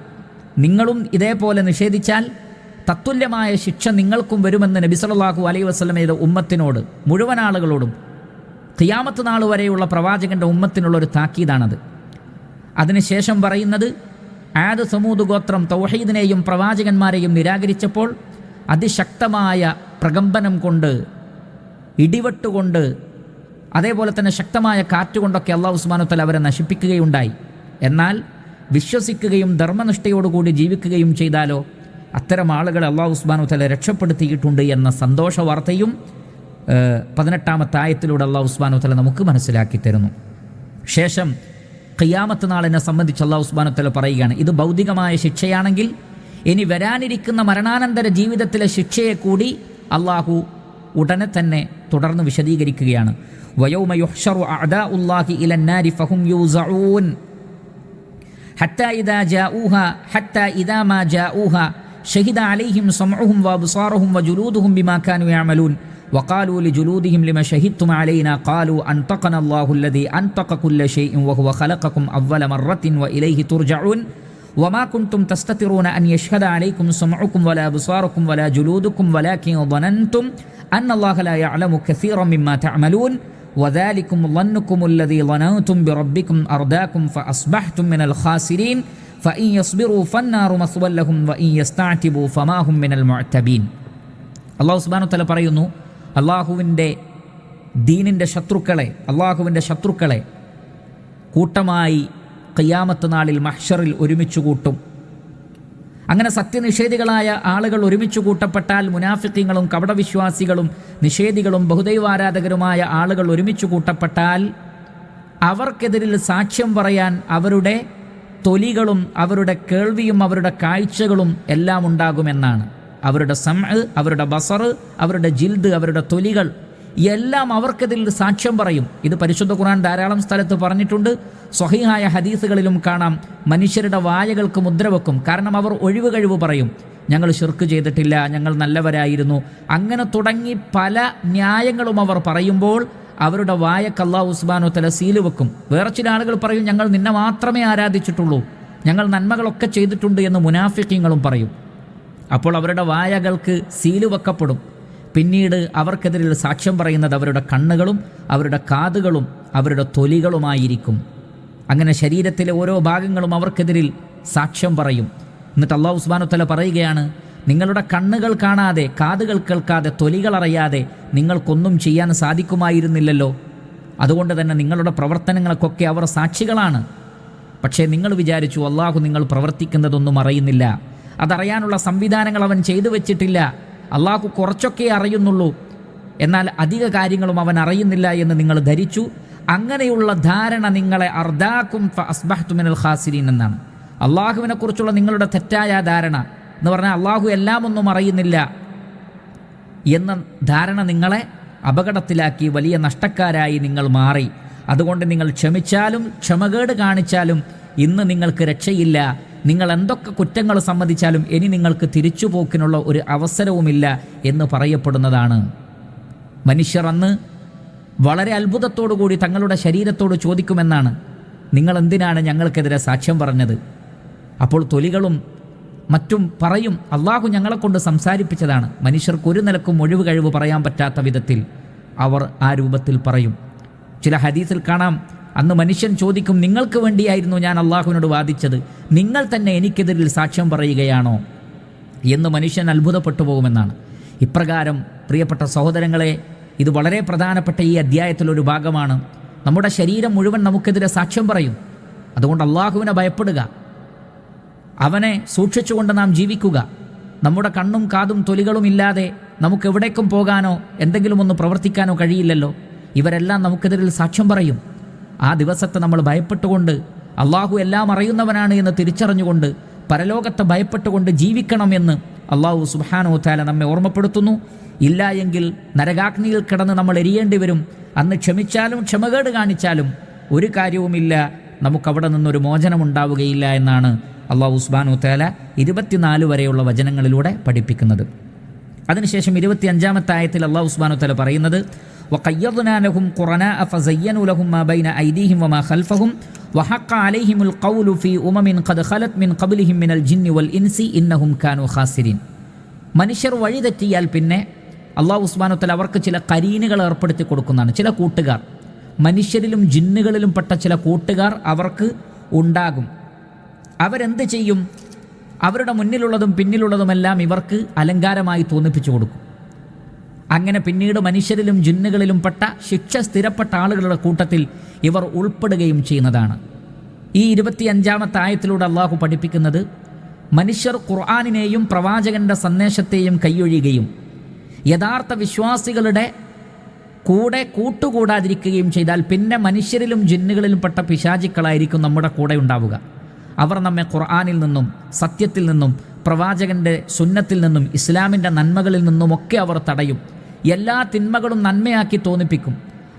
നിങ്ങളും ഇതേപോലെ നിഷേധിച്ചാൽ തത്തുല്യമായ ശിക്ഷ നിങ്ങൾക്കും വരുമെന്ന് നബി സല്ലല്ലാഹു അലൈഹി വസല്ലമയുടെ ഉമ്മത്തിനോട്, മുഴുവൻ ആളുകളോടും, ഖിയാമത്ത് നാൾ വരെയുള്ള പ്രവാചകന്റെ ഉമ്മത്തിനുള്ളൊരു താക്കീതാണത്. അതിനുശേഷം പറയുന്നത്, ആദ് സമൂദ് ഗോത്രം തൗഹീദിനെയും പ്രവാചകന്മാരെയും നിരാകരിച്ചപ്പോൾ അതിശക്തമായ പ്രകമ്പനം കൊണ്ട്, ഇടിവെട്ടുകൊണ്ട്, അതേപോലെ തന്നെ ശക്തമായ കാറ്റുകൊണ്ടൊക്കെ അല്ലാഹു സുബ്ഹാനഹു വ തആല അവരെ നശിപ്പിക്കുകയുണ്ടായി. എന്നാൽ വിശ്വസിക്കുകയും ധർമ്മനിഷ്ഠയോടുകൂടി ജീവിക്കുകയും ചെയ്താലോ അത്തരം ആളുകളെ അല്ലാഹു സുബ്ഹാനഹു വ തആല രക്ഷപ്പെടുത്തിയിട്ടുണ്ട് എന്ന സന്തോഷ വാർത്തയും 18-ാമത്തെ ആയത്തിലൂടെ അല്ലാഹു സുബ്ഹാനഹു വ തആല നമുക്ക് മനസ്സിലാക്കി തരുന്നു. ശേഷം ഖിയാമത്ത് നാളിനെ സംബന്ധിച്ച് അല്ലാഹു സുബ്ഹാനഹു വ തആല പറയുകയാണ്, ഇത് ഭൗതികമായ ശിക്ഷയാണെങ്കിൽ ഇനി വരാനിരിക്കുന്ന മരണാനന്തര ജീവിതത്തിലെ ശിക്ഷയെ കൂടി അല്ലാഹു ഉടനെ തന്നെ തുടർന്ന് വിശദീകരിക്കുകയാണ്. വയൗമ യുഹ്ശറു അഅദാഉല്ലാഹി ഇലന്നാരി ഫഹും യൂസഊൻ ഹത്താ ഇദാ മാ ജാഊഹാ ഷഹിദ അലൈഹിം സമഉഹും വഅബ്സാറുഹും വജുലൂദുഹും ബിമാ കാനൂ യഅമലൂൻ وقالوا لجلودهم لما شهدتم علينا قالوا أنطقنا الله الذي أنطق كل شيء وهو خلقكم أول مرة وإليه ترجعون وما كنتم تستترون أن يشهد عليكم سمعكم ولا أبصاركم ولا جلودكم ولكن ظننتم أن الله لا يعلم كثيرا مما تعملون وذلكم ظنكم الذي ظننتم بربكم أرداكم فأصبحتم من الخاسرين فإن يصبروا فالنار مثوى لهم وإن يستعتبوا فما هم من المعتبين. الله سبحانه وتعالى പറയുന്നു, അള്ളാഹുവിൻ്റെ ദീനിൻ്റെ ശത്രുക്കളെ, അള്ളാഹുവിൻ്റെ ശത്രുക്കളെ കൂട്ടമായി ഖിയാമത്ത് നാളിൽ മഹ്ശറിൽ ഒരുമിച്ച് കൂട്ടും. അങ്ങനെ സത്യനിഷേധികളായ ആളുകൾ ഒരുമിച്ച് കൂട്ടപ്പെട്ടാൽ, മുനാഫിഖീങ്ങളും കപടവിശ്വാസികളും നിഷേധികളും ബഹുദൈവാരാധകരുമായ ആളുകൾ ഒരുമിച്ച് കൂട്ടപ്പെട്ടാൽ അവർക്കെതിരിൽ സാക്ഷ്യം പറയാൻ അവരുടെ തൊലികളും അവരുടെ കേൾവിയും അവരുടെ കാഴ്ചകളും എല്ലാം ഉണ്ടാകുമെന്നാണ്. അവരുടെ സമഅ്, അവരുടെ ബസർ, അവരുടെ ജിൽദ്, അവരുടെ തൊലികൾ എല്ലാം അവർക്കെതിരിൽ സാക്ഷ്യം പറയും. ഇത് പരിശുദ്ധ ഖുർആൻ ധാരാളം സ്ഥലത്ത് പറഞ്ഞിട്ടുണ്ട്. സ്വഹീഹായ ഹദീസുകളിലും കാണാം, മനുഷ്യരുടെ വായകൾക്ക് മുദ്രവെക്കും. കാരണം അവർ ഒഴിവ് കഴിവ് പറയും, ഞങ്ങൾ ശിർക്ക് ചെയ്തിട്ടില്ല, ഞങ്ങൾ നല്ലവരായിരുന്നു, അങ്ങനെ തുടങ്ങി പല ന്യായങ്ങളും അവർ പറയുമ്പോൾ അവരുടെ വായക്ക് അല്ലാഹു സുബ്ഹാനഹു വ തആല സീല് വെക്കും. വേറെ ചില ആളുകൾ പറയും, ഞങ്ങൾ നിന്നെ മാത്രമേ ആരാധിച്ചിട്ടുള്ളൂ, ഞങ്ങൾ നന്മകളൊക്കെ ചെയ്തിട്ടുണ്ട് എന്ന് മുനാഫിഖീങ്ങളും പറയും. അപ്പോൾ അവരുടെ വായകൾക്ക് സീല് വെക്കപ്പെടും. പിന്നീട് അവർക്കെതിരിൽ സാക്ഷ്യം പറയുന്നത് അവരുടെ കണ്ണുകളും അവരുടെ കാതുകളും അവരുടെ തൊലികളുമായിരിക്കും. അങ്ങനെ ശരീരത്തിലെ ഓരോ ഭാഗങ്ങളും അവർക്കെതിരിൽ സാക്ഷ്യം പറയും. എന്നിട്ട് അല്ലാഹു സുബ്ഹാനഹു വ തആല പറയുകയാണ്, നിങ്ങളുടെ കണ്ണുകൾ കാണാതെ, കാതുകൾ കേൾക്കാതെ, തൊലികൾ അറിയാതെ നിങ്ങൾക്കൊന്നും ചെയ്യാൻ സാധിക്കുമായിരുന്നില്ലല്ലോ. അതുകൊണ്ട് തന്നെ നിങ്ങളുടെ പ്രവർത്തനങ്ങൾക്കൊക്കെ അവർ സാക്ഷികളാണ്. പക്ഷേ നിങ്ങൾ വിചാരിച്ചു അള്ളാഹു നിങ്ങൾ പ്രവർത്തിക്കുന്നതൊന്നും അറിയുന്നില്ല, അതറിയാനുള്ള സംവിധാനങ്ങൾ അവൻ ചെയ്തു വെച്ചിട്ടില്ല, അള്ളാഹു കുറച്ചൊക്കെ അറിയുന്നുള്ളൂ, എന്നാൽ അധിക കാര്യങ്ങളും അവൻ അറിയുന്നില്ല എന്ന് നിങ്ങൾ ധരിച്ചു. അങ്ങനെയുള്ള ധാരണ നിങ്ങളെ അർദാക്കും ഫഅസ്ബഹ്തു മിനൽ ഖാസിരീൻ എന്നാണ്. അള്ളാഹുവിനെ കുറിച്ചുള്ള നിങ്ങളുടെ തെറ്റായ ധാരണ എന്ന് പറഞ്ഞാൽ അള്ളാഹു എല്ലാം ഒന്നും അറിയുന്നില്ല എന്ന ധാരണ നിങ്ങളെ അപകടത്തിലാക്കി വലിയ നഷ്ടക്കാരായി നിങ്ങൾ മാറി. അതുകൊണ്ട് നിങ്ങൾ ക്ഷമിച്ചാലും ക്ഷമകേട് കാണിച്ചാലും ഇന്ന് നിങ്ങൾക്ക് രക്ഷയില്ല. നിങ്ങൾ എന്തൊക്കെ കുറ്റങ്ങൾ സമ്മതിച്ചാലും ഇനി നിങ്ങൾക്ക് തിരിച്ചുപോക്കിനുള്ള ഒരു അവസരവുമില്ല എന്ന് പറയപ്പെടുന്നതാണ്. മനുഷ്യർ അന്ന് വളരെ അത്ഭുതത്തോടു കൂടി തങ്ങളുടെ ശരീരത്തോട് ചോദിക്കുമെന്നാണ്, നിങ്ങൾ എന്തിനാണ് ഞങ്ങൾക്കെതിരെ സാക്ഷ്യം പറഞ്ഞത്? അപ്പോൾ തൊലികളും മറ്റും പറയും, അള്ളാഹു ഞങ്ങളെ കൊണ്ട് സംസാരിപ്പിച്ചതാണ്. മനുഷ്യർക്ക് ഒരു നിലക്കും ഒഴിവ് കഴിവ് പറയാൻ പറ്റാത്ത വിധത്തിൽ അവർ ആ രൂപത്തിൽ പറയും. ചില ഹദീസിൽ കാണാം, അന്ന് മനുഷ്യൻ ചോദിക്കും, നിങ്ങൾക്ക് വേണ്ടിയായിരുന്നു ഞാൻ അള്ളാഹുവിനോട് വാദിച്ചത്, നിങ്ങൾ തന്നെ എനിക്കെതിരിൽ സാക്ഷ്യം പറയുകയാണോ എന്ന് മനുഷ്യൻ അത്ഭുതപ്പെട്ടു പോകുമെന്നാണ്. ഇപ്രകാരം പ്രിയപ്പെട്ട സഹോദരങ്ങളെ, ഇത് വളരെ പ്രധാനപ്പെട്ട ഈ അധ്യായത്തിലൊരു ഭാഗമാണ്. നമ്മുടെ ശരീരം മുഴുവൻ നമുക്കെതിരെ സാക്ഷ്യം പറയും. അതുകൊണ്ട് അള്ളാഹുവിനെ ഭയപ്പെടുക, അവനെ സൂക്ഷിച്ചുകൊണ്ട് നാം ജീവിക്കുക. നമ്മുടെ കണ്ണും കാതും തൊലികളും ഇല്ലാതെ നമുക്ക് എവിടേക്കും പോകാനോ എന്തെങ്കിലും ഒന്ന് പ്രവർത്തിക്കാനോ കഴിയില്ലല്ലോ. ഇവരെല്ലാം നമുക്കെതിരിൽ സാക്ഷ്യം പറയും. ആ ദിവസത്തെ നമ്മൾ ഭയപ്പെട്ടുകൊണ്ട്, അള്ളാഹു എല്ലാം അറിയുന്നവനാണ് എന്ന് തിരിച്ചറിഞ്ഞുകൊണ്ട്, പരലോകത്തെ ഭയപ്പെട്ടുകൊണ്ട് ജീവിക്കണമെന്ന് അള്ളാഹു സുബ്ഹാനഹു വ തആല നമ്മെ ഓർമ്മപ്പെടുത്തുന്നു. ഇല്ല എങ്കിൽ നരകാഗ്നിയിൽ കിടന്ന് നമ്മൾ എരിയേണ്ടി വരും. അന്ന് ക്ഷമിച്ചാലും ക്ഷമകേട് കാണിച്ചാലും ഒരു കാര്യവുമില്ല, നമുക്കവിടെ നിന്നൊരു മോചനമുണ്ടാവുകയില്ല എന്നാണ് അള്ളാഹു സുബ്ഹാനഹു വ തആല 24 വരെയുള്ള വചനങ്ങളിലൂടെ പഠിപ്പിക്കുന്നത്. അതിനുശേഷം 25-ാമത്തെ ആയത്തിൽ അള്ളാഹു സുബ്ഹാനഹു വ തആല പറയുന്നത്, وَقَيَّضْنَا لَهُمْ قُرَنَاءَ فَزَيَّنُوا لَهُم مَّا بَيْنَ أَيْدِيهِمْ وَمَا خَلْفَهُمْ وَحَقَّ عَلَيْهِمُ الْقَوْلُ فِي أُمَمٍ قَدْ خَلَتْ مِنْ قَبْلِهِمْ مِنَ الْجِنِّ وَالْإِنسِ إِنَّهُمْ كَانُوا خَاسِرِينَ. മനുഷ്യർ വഴിതെറ്റിയാൽ പിന്നെ അള്ളാഹു സുബ്ഹാനഹു വ തആല അവർക്ക് ചില കരീനുകൾ ഏർപ്പെടുത്തി കൊടുക്കുന്നതാണ്. ചില കൂട്ടുകാർ, മനുഷ്യരിലും ജിന്നുകളിലും പെട്ട ചില കൂട്ടുകാർ അവർക്ക് ഉണ്ടാകും. അവരെന്ത് ചെയ്യും? അവരുടെ മുന്നിലുള്ളതും പിന്നിലുള്ളതുമെല്ലാം ഇവർക്ക് അലങ്കാരമായി തോന്നിപ്പിച്ചു കൊടുക്കും. അങ്ങനെ പിന്നീട് മനുഷ്യരിലും ജിന്നുകളിലും പെട്ട ശിക്ഷ സ്ഥിരപ്പെട്ട ആളുകളുടെ കൂട്ടത്തിൽ ഇവർ ഉൾപ്പെടുകയും ചെയ്യുന്നതാണ്. ഈ 25-ാമത്തെ ആയത്തിലൂടെ അള്ളാഹു പഠിപ്പിക്കുന്നത്, മനുഷ്യർ ഖുർആനിനെയും പ്രവാചകന്റെ സന്ദേശത്തെയും കൈയൊഴിയുകയും യഥാർത്ഥ വിശ്വാസികളുടെ കൂടെ കൂട്ടുകൂടാതിരിക്കുകയും ചെയ്താൽ പിന്നെ മനുഷ്യരിലും ജിന്നുകളിലും പെട്ട പിശാചുക്കളായിരിക്കും നമ്മുടെ കൂടെ ഉണ്ടാവുക. അവർ നമ്മെ ഖുർആനിൽ നിന്നും സത്യത്തിൽ നിന്നും പ്രവാചകന്റെ സുന്നത്തിൽ നിന്നും ഇസ്ലാമിൻ്റെ നന്മകളിൽ നിന്നുമൊക്കെ അവർ തടയും. എല്ലാ തിന്മകളും നന്മയാക്കി തോന്നിപ്പിക്കും.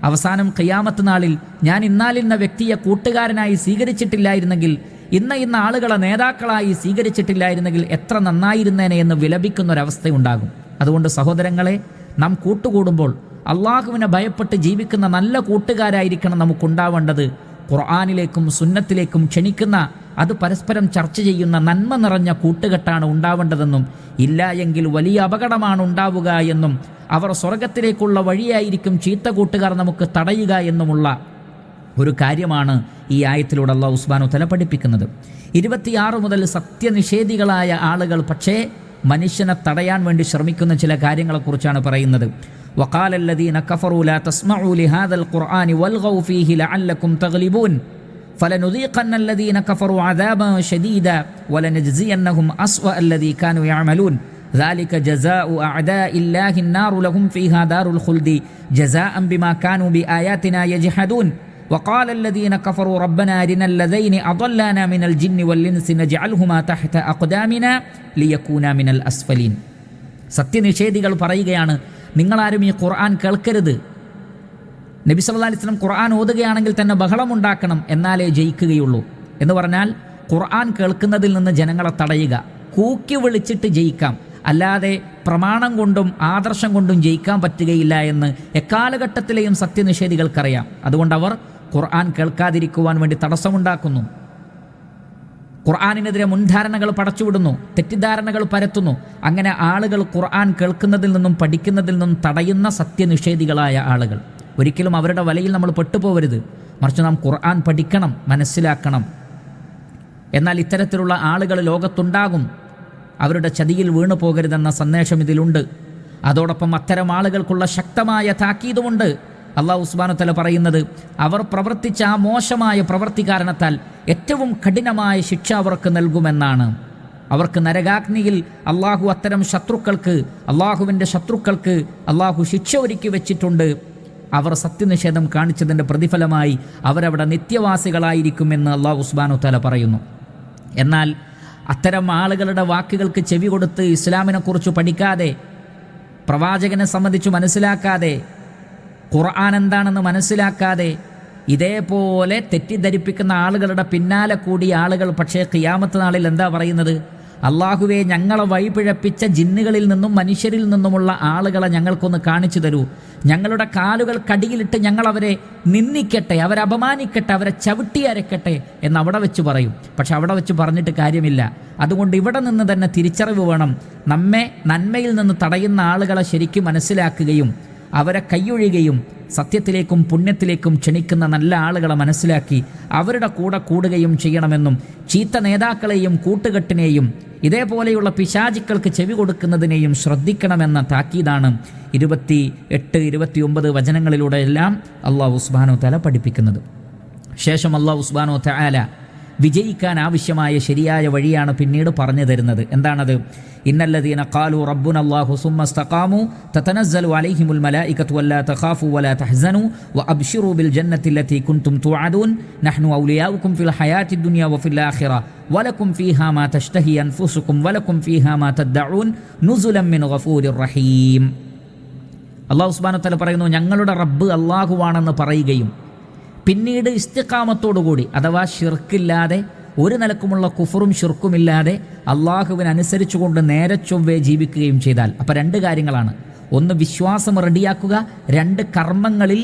അവസാനം ഖിയാമത്ത് നാളിൽ ഞാൻ ഇന്നാലിന്ന വ്യക്തിയെ കൂട്ടുകാരനായി സ്വീകരിച്ചിട്ടില്ലായിരുന്നെങ്കിൽ, ഇന്ന ആളുകളെ നേതാക്കളായി സ്വീകരിച്ചിട്ടില്ലായിരുന്നെങ്കിൽ എത്ര നന്നായിരുന്നേനെ എന്ന് വിലപിക്കുന്നൊരവസ്ഥയുണ്ടാകും. അതുകൊണ്ട് സഹോദരങ്ങളെ, നാം കൂട്ടുകൂടുമ്പോൾ അള്ളാഹുവിനെ ഭയപ്പെട്ട് ജീവിക്കുന്ന നല്ല കൂട്ടുകാരായിരിക്കണം നമുക്കുണ്ടാവേണ്ടത്. ഖുർആനിലേക്കും സുന്നത്തിലേക്കും ക്ഷണിക്കുന്ന, അത് പരസ്പരം ചർച്ച ചെയ്യുന്ന നന്മ നിറഞ്ഞ കൂട്ടുകെട്ടാണ് ഉണ്ടാവേണ്ടതെന്നും, ഇല്ല എങ്കിൽ വലിയ അപകടമാണ് ഉണ്ടാവുക എന്നും, അവർ സ്വർഗത്തിലേക്കുള്ള വഴിയായിരിക്കും ചീത്ത കൂട്ടുകാർ നമുക്ക് തടയുക എന്നുമുള്ള ഒരു കാര്യമാണ് ഈ ആയത്തിലൂടെ അല്ലാഹു സുബ്ഹാനഹു വ തആല പഠിപ്പിക്കുന്നത്. 26 മുതൽ സത്യനിഷേധികളായ ആളുകൾ പക്ഷേ മനുഷ്യനെ തടയാൻ വേണ്ടി ശ്രമിക്കുന്ന ചില കാര്യങ്ങളെക്കുറിച്ചാണ് പറയുന്നത്. وقال الذين كفروا لا تسمعوا لهذا القرآن والغوا فيه لعلكم تغلبون فلنذيقن الذين كفروا عذابا شديدا ولنجزينهم أسوأ الذي كانوا يعملون ذلك جزاء أعداء الله النار لهم فيها دار الخلد جزاء بما كانوا بآياتنا يجحدون وقال الذين كفروا ربنا أرنا الذين أضلانا من الجن والإنس نجعلهما تحت أقدامنا ليكونا من الأسفلين. സത്യനിഷേധികൾ പറയുകയാണ്, നിങ്ങളാരും ഈ ഖുർആൻ കേൾക്കരുത്. നബി സല്ലല്ലാഹു അലൈഹി വസല്ലം ഖുർആൻ ഓതുകയാണെങ്കിൽ തന്നെ ബഹളമുണ്ടാക്കണം, എന്നാലേ ജയിക്കുകയുള്ളൂ എന്ന് പറഞ്ഞാൽ ഖുർആൻ കേൾക്കുന്നതിൽ നിന്ന് ജനങ്ങളെ തടയുക. കൂക്കി വിളിച്ചിട്ട് ജയിക്കാം, അല്ലാതെ പ്രമാണം കൊണ്ടും ആദർശം കൊണ്ടും ജയിക്കാൻ പറ്റുകയില്ല എന്ന് എക്കാലഘട്ടത്തിലെയും സത്യനിഷേധികൾക്കറിയാം. അതുകൊണ്ട് അവർ ഖുർആൻ കേൾക്കാതിരിക്കുവാൻ വേണ്ടി തടസ്സമുണ്ടാക്കുന്നു. ഖുർആനിനെതിരെ മുൻധാരണകൾ പടച്ചുവിടുന്നു, തെറ്റിദ്ധാരണകൾ പരത്തുന്നു. അങ്ങനെ ആളുകൾ ഖുർആൻ കേൾക്കുന്നതിൽ നിന്നും പഠിക്കുന്നതിൽ നിന്നും തടയുന്ന സത്യനിഷേധികളായ ആളുകൾ. ഒരിക്കലും അവരുടെ വലയിൽ നമ്മൾ പെട്ടുപോകരുത്. മറിച്ച് നാം ഖുർആൻ പഠിക്കണം, മനസ്സിലാക്കണം. എന്നാൽ ഇത്തരത്തിലുള്ള ആളുകൾ ലോകത്തുണ്ടാകും. അവരുടെ ചതിയിൽ വീണു പോകരുതെന്ന സന്ദേശം ഇതിലുണ്ട്. അതോടൊപ്പം അത്തരം ആളുകൾക്കുള്ള ശക്തമായ താക്കീതുമുണ്ട്. അല്ലാഹു സുബ്ഹാനഹു വ തആല പറയുന്നത്, അവർ പ്രവർത്തിച്ച ആ മോശമായ പ്രവൃത്തി കാരണത്താൽ ഏറ്റവും കഠിനമായ ശിക്ഷ അവർക്ക് നൽകുമെന്നാണ്. അവർക്ക് നരകാഗ്നിയിൽ അള്ളാഹു അത്തരം ശത്രുക്കൾക്ക്, അള്ളാഹുവിൻ്റെ ശത്രുക്കൾക്ക് അള്ളാഹു ശിക്ഷ ഒരുക്കി വെച്ചിട്ടുണ്ട്. അവർ സത്യനിഷേധം കാണിച്ചതിൻ്റെ പ്രതിഫലമായി അവരവിടെ നിത്യവാസികളായിരിക്കുമെന്ന് അല്ലാഹു സുബ്ഹാനഹു വ തആല പറയുന്നു. എന്നാൽ അത്തരം ആളുകളുടെ വാക്കുകൾക്ക് ചെവി കൊടുത്ത് ഇസ്ലാമിനെക്കുറിച്ച് പഠിക്കാതെ, പ്രവാചകനെ സംബന്ധിച്ച് മനസ്സിലാക്കാതെ, ഖുർആൻ എന്താണെന്ന് മനസ്സിലാക്കാതെ ഇതേപോലെ തെറ്റിദ്ധരിപ്പിക്കുന്ന ആളുകളുടെ പിന്നാലെ കൂടി ആളുകൾ പക്ഷേ ഖിയാമത്ത് നാളിൽ എന്താ പറയുന്നത്? അള്ളാഹുവേ, ഞങ്ങളെ വഴിപിഴപ്പിച്ച ജിന്നുകളിൽ നിന്നും മനുഷ്യരിൽ നിന്നുമുള്ള ആളുകളെ ഞങ്ങൾക്കൊന്ന് കാണിച്ചു തരൂ. ഞങ്ങളുടെ കാലുകൾ കടിയിലിട്ട് ഞങ്ങളവരെ നിന്ദിക്കട്ടെ, അവരെ അപമാനിക്കട്ടെ, അവരെ ചവിട്ടിയരക്കട്ടെ എന്ന് അവിടെ വെച്ച് പറയും. പക്ഷെ അവിടെ വെച്ച് പറഞ്ഞിട്ട് കാര്യമില്ല. അതുകൊണ്ട് ഇവിടെ നിന്ന് തന്നെ തിരിച്ചറിവ് വേണം. നമ്മെ നന്മയിൽ നിന്ന് തടയുന്ന ആളുകളെ ശരിക്കും മനസ്സിലാക്കുകയും അവരെ കൈയൊഴിയുകയും സത്യത്തിലേക്കും പുണ്യത്തിലേക്കും ക്ഷണിക്കുന്ന നല്ല ആളുകളെ മനസ്സിലാക്കി അവരുടെ കൂടെ കൂടുകയും ചെയ്യണമെന്നും ചീത്ത നേതാക്കളെയും കൂട്ടുകെട്ടിനെയും ഇതേപോലെയുള്ള പിശാചുക്കൾക്ക് ചെവി കൊടുക്കുന്നതിനെയും ശ്രദ്ധിക്കണമെന്ന താക്കീതാണ് 28, 29 വചനങ്ങളിലൂടെ എല്ലാം അല്ലാഹു സുബ്ഹാനഹു വ തആല പഠിപ്പിക്കുന്നത്. ശേഷം അല്ലാഹു സുബ്ഹാനഹു വ തആല വിജയിക്കാൻ ആവശ്യമായ ശരിയായ വഴിയാണ് പിന്നീട് പറഞ്ഞു തരുന്നത്. എന്താണത്? ഇന്നല്ലദീന ഖാലു റബ്ബുനല്ലാഹു സുമ്മ ഇസ്തഖാമു തതനസ്സലു അലൈഹിമുൽ മലായികതു വല്ലാ തഖാഫു വലാ തഹ്സനു വഅബ്ശിറൂ ബിൽ ജന്നത്തി അല്ലതി കുൻതും തുഅദൂൻ നഹ്നു ഔലിയാഉകും ഫിൽ ഹയാത്തി ദുനിയ വഫിൽ ആഖിറ വലക്കും ഫീഹാ മാ തശ്തഹി അൻഫുസുകും വലക്കും ഫീഹാ മാ തദ്ദഊൻ നുസുലൻ മിൻ ഗഫൂരിർ റഹീം. അല്ലാഹു സുബ്ഹാനഹു വ തആല പറയുന്നു, ഞങ്ങളുടെ റബ്ബ് അല്ലാഹുവാണെന്ന് പറയുകയും പിന്നീട് ഇസ്തിഖാമത്തോടുകൂടി, അഥവാ ഷിർക്കില്ലാതെ, ഒരു നിലക്കുമുള്ള കുഫറും ഷിർക്കുമില്ലാതെ അള്ളാഹുവിനനുസരിച്ചുകൊണ്ട് നേരെ ചൊവ്വേ ജീവിക്കുകയും ചെയ്താൽ, അപ്പോൾ 2 കാര്യങ്ങളാണ്. ഒന്ന്, വിശ്വാസം റെഡിയാക്കുക. 2, കർമ്മങ്ങളിൽ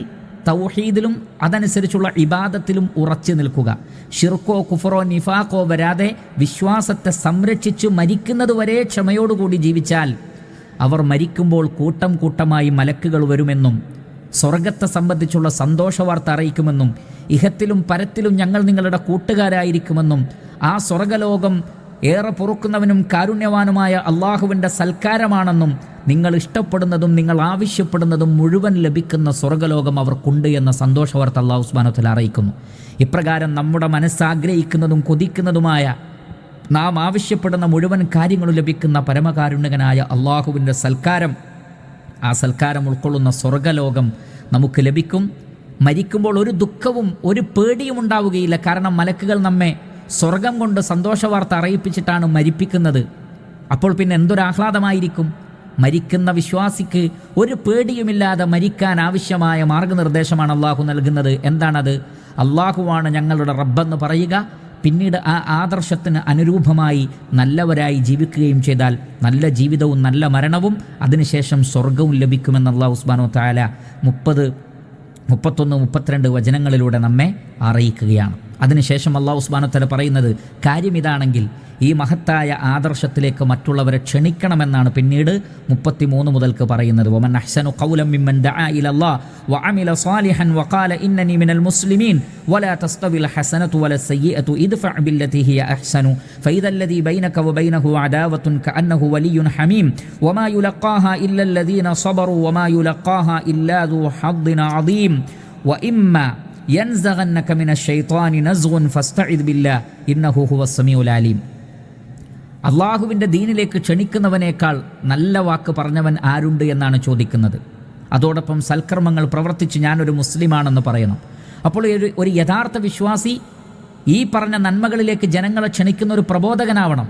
തൗഹീദിലും അതനുസരിച്ചുള്ള ഇബാദത്തിലും ഉറച്ചു നിൽക്കുക. ഷിർക്കോ കുഫറോ നിഫാഖോ വരാതെ വിശ്വാസത്തെ സംരക്ഷിച്ച് മരിക്കുന്നതുവരെ ക്ഷമയോടുകൂടി ജീവിച്ചാൽ അവർ മരിക്കുമ്പോൾ കൂട്ടം കൂട്ടമായി മലക്കുകൾ വരുമെന്നും സ്വർഗത്തെ സംബന്ധിച്ചുള്ള സന്തോഷവാർത്ത അറിയിക്കുമെന്നും ഇഹത്തിലും പരത്തിലും ഞങ്ങൾ നിങ്ങളുടെ കൂട്ടുകാരായിരിക്കുമെന്നും ആ സ്വർഗലോകം ഏറെ പൊറുക്കുന്നവനും കാരുണ്യവാനുമായ അള്ളാഹുവിൻ്റെ സൽക്കാരമാണെന്നും നിങ്ങൾ ഇഷ്ടപ്പെടുന്നതും നിങ്ങൾ ആവശ്യപ്പെടുന്നതും മുഴുവൻ ലഭിക്കുന്ന സ്വർഗലോകം അവർക്കുണ്ട് എന്ന സന്തോഷവാർത്ത അല്ലാഹു സുബ്ഹാനഹു വ തആല അറിയിക്കുന്നു. ഇപ്രകാരം നമ്മുടെ മനസ്സാഗ്രഹിക്കുന്നതും കൊതിക്കുന്നതുമായ നാം ആവശ്യപ്പെടുന്ന മുഴുവൻ കാര്യങ്ങളും ലഭിക്കുന്ന പരമകാരുണ്യകനായ അള്ളാഹുവിൻ്റെ സൽക്കാരം, ആ സൽക്കാരം ഉൾക്കൊള്ളുന്ന സ്വർഗലോകം നമുക്ക് ലഭിക്കും. മരിക്കുമ്പോൾ ഒരു ദുഃഖവും ഒരു പേടിയും ഉണ്ടാവുകയില്ല. കാരണം മലക്കുകൾ നമ്മെ സ്വർഗം കൊണ്ട് സന്തോഷവാർത്ത അറിയിപ്പിച്ചിട്ടാണ് മരിപ്പിക്കുന്നത്. അപ്പോൾ പിന്നെ എന്തൊരാഹ്ലാദമായിരിക്കും. മരിക്കുന്ന വിശ്വാസിക്ക് ഒരു പേടിയുമില്ലാതെ മരിക്കാൻ ആവശ്യമായ മാർഗനിർദ്ദേശമാണ് അള്ളാഹു നൽകുന്നത്. എന്താണത്? അള്ളാഹുവാണ് ഞങ്ങളുടെ റബ്ബെന്ന് പറയുക. പിന്നീട് ആ ആദർശത്തിന് അനുരൂപമായി നല്ലവരായി ജീവിക്കുകയും ചെയ്താൽ നല്ല ജീവിതവും നല്ല മരണവും അതിനുശേഷം സ്വർഗവും ലഭിക്കുമെന്ന് അല്ലാഹു സുബ്ഹാനഹു വ തആല 30, 31, 32 വചനങ്ങളിലൂടെ നമ്മെ അറിയിക്കുകയാണ്. അതിനുശേഷം അല്ലാഹു സുബ്ഹാനഹു വ തആല പറയുന്നത്, കാര്യം ഇതാണെങ്കിൽ ഈ മഹത്തായ ആദർശത്തിലേക്ക് മറ്റുള്ളവരെ ക്ഷണിക്കണമെന്നാണ് പിന്നീട് 33 മുതൽക്ക് പറയുന്നത്. വമൻ അഹ്സനു ഖൗലൻ മിമ്മൻ ദഅ ഇലല്ലാഹ് വഅമില സാലിഹൻ വഖാല ഇന്നനി മിനൽ മുസ്ലിമീൻ വലാ തസ്തവിൽ ഹസനതു വലസ് സയ്യിഅതു ഇദ്ഫഅ ബില്ലതി ഹിയ അഹ്സനു ഫഇദല്ലദീ ബൈനക വബൈനഹു അദാവത്തുൻ കഅന്നഹു വലിയ്യുൻ ഹമീം വമാ യുലഖാഹാ ഇല്ലല്ലദീന സബറു വമാ യുലഖാഹാ ഇല്ലാ ദു ഹദ്ദിൻ അദീം വഇമ്മാ യൻസഗന്നക മിനശ് ശൈത്വാനി നസ്ഗുൻ ഫസ്തഇദ് ബില്ലാഹ് ഇന്നഹു ഹുവസ് സമീഉൽ അലീം. അള്ളാഹുവിൻ്റെ ദീനിലേക്ക് ക്ഷണിക്കുന്നവനേക്കാൾ നല്ല വാക്ക് പറഞ്ഞവൻ ആരുണ്ട് എന്നാണ് ചോദിക്കുന്നത്. അതോടൊപ്പം സൽക്കർമ്മങ്ങൾ പ്രവർത്തിച്ച് ഞാനൊരു മുസ്ലിമാണെന്ന് പറയണം. അപ്പോൾ ഒരു യഥാർത്ഥ വിശ്വാസി ഈ പറഞ്ഞ നന്മകളിലേക്ക് ജനങ്ങളെ ക്ഷണിക്കുന്ന ഒരു പ്രബോധകനാവണം.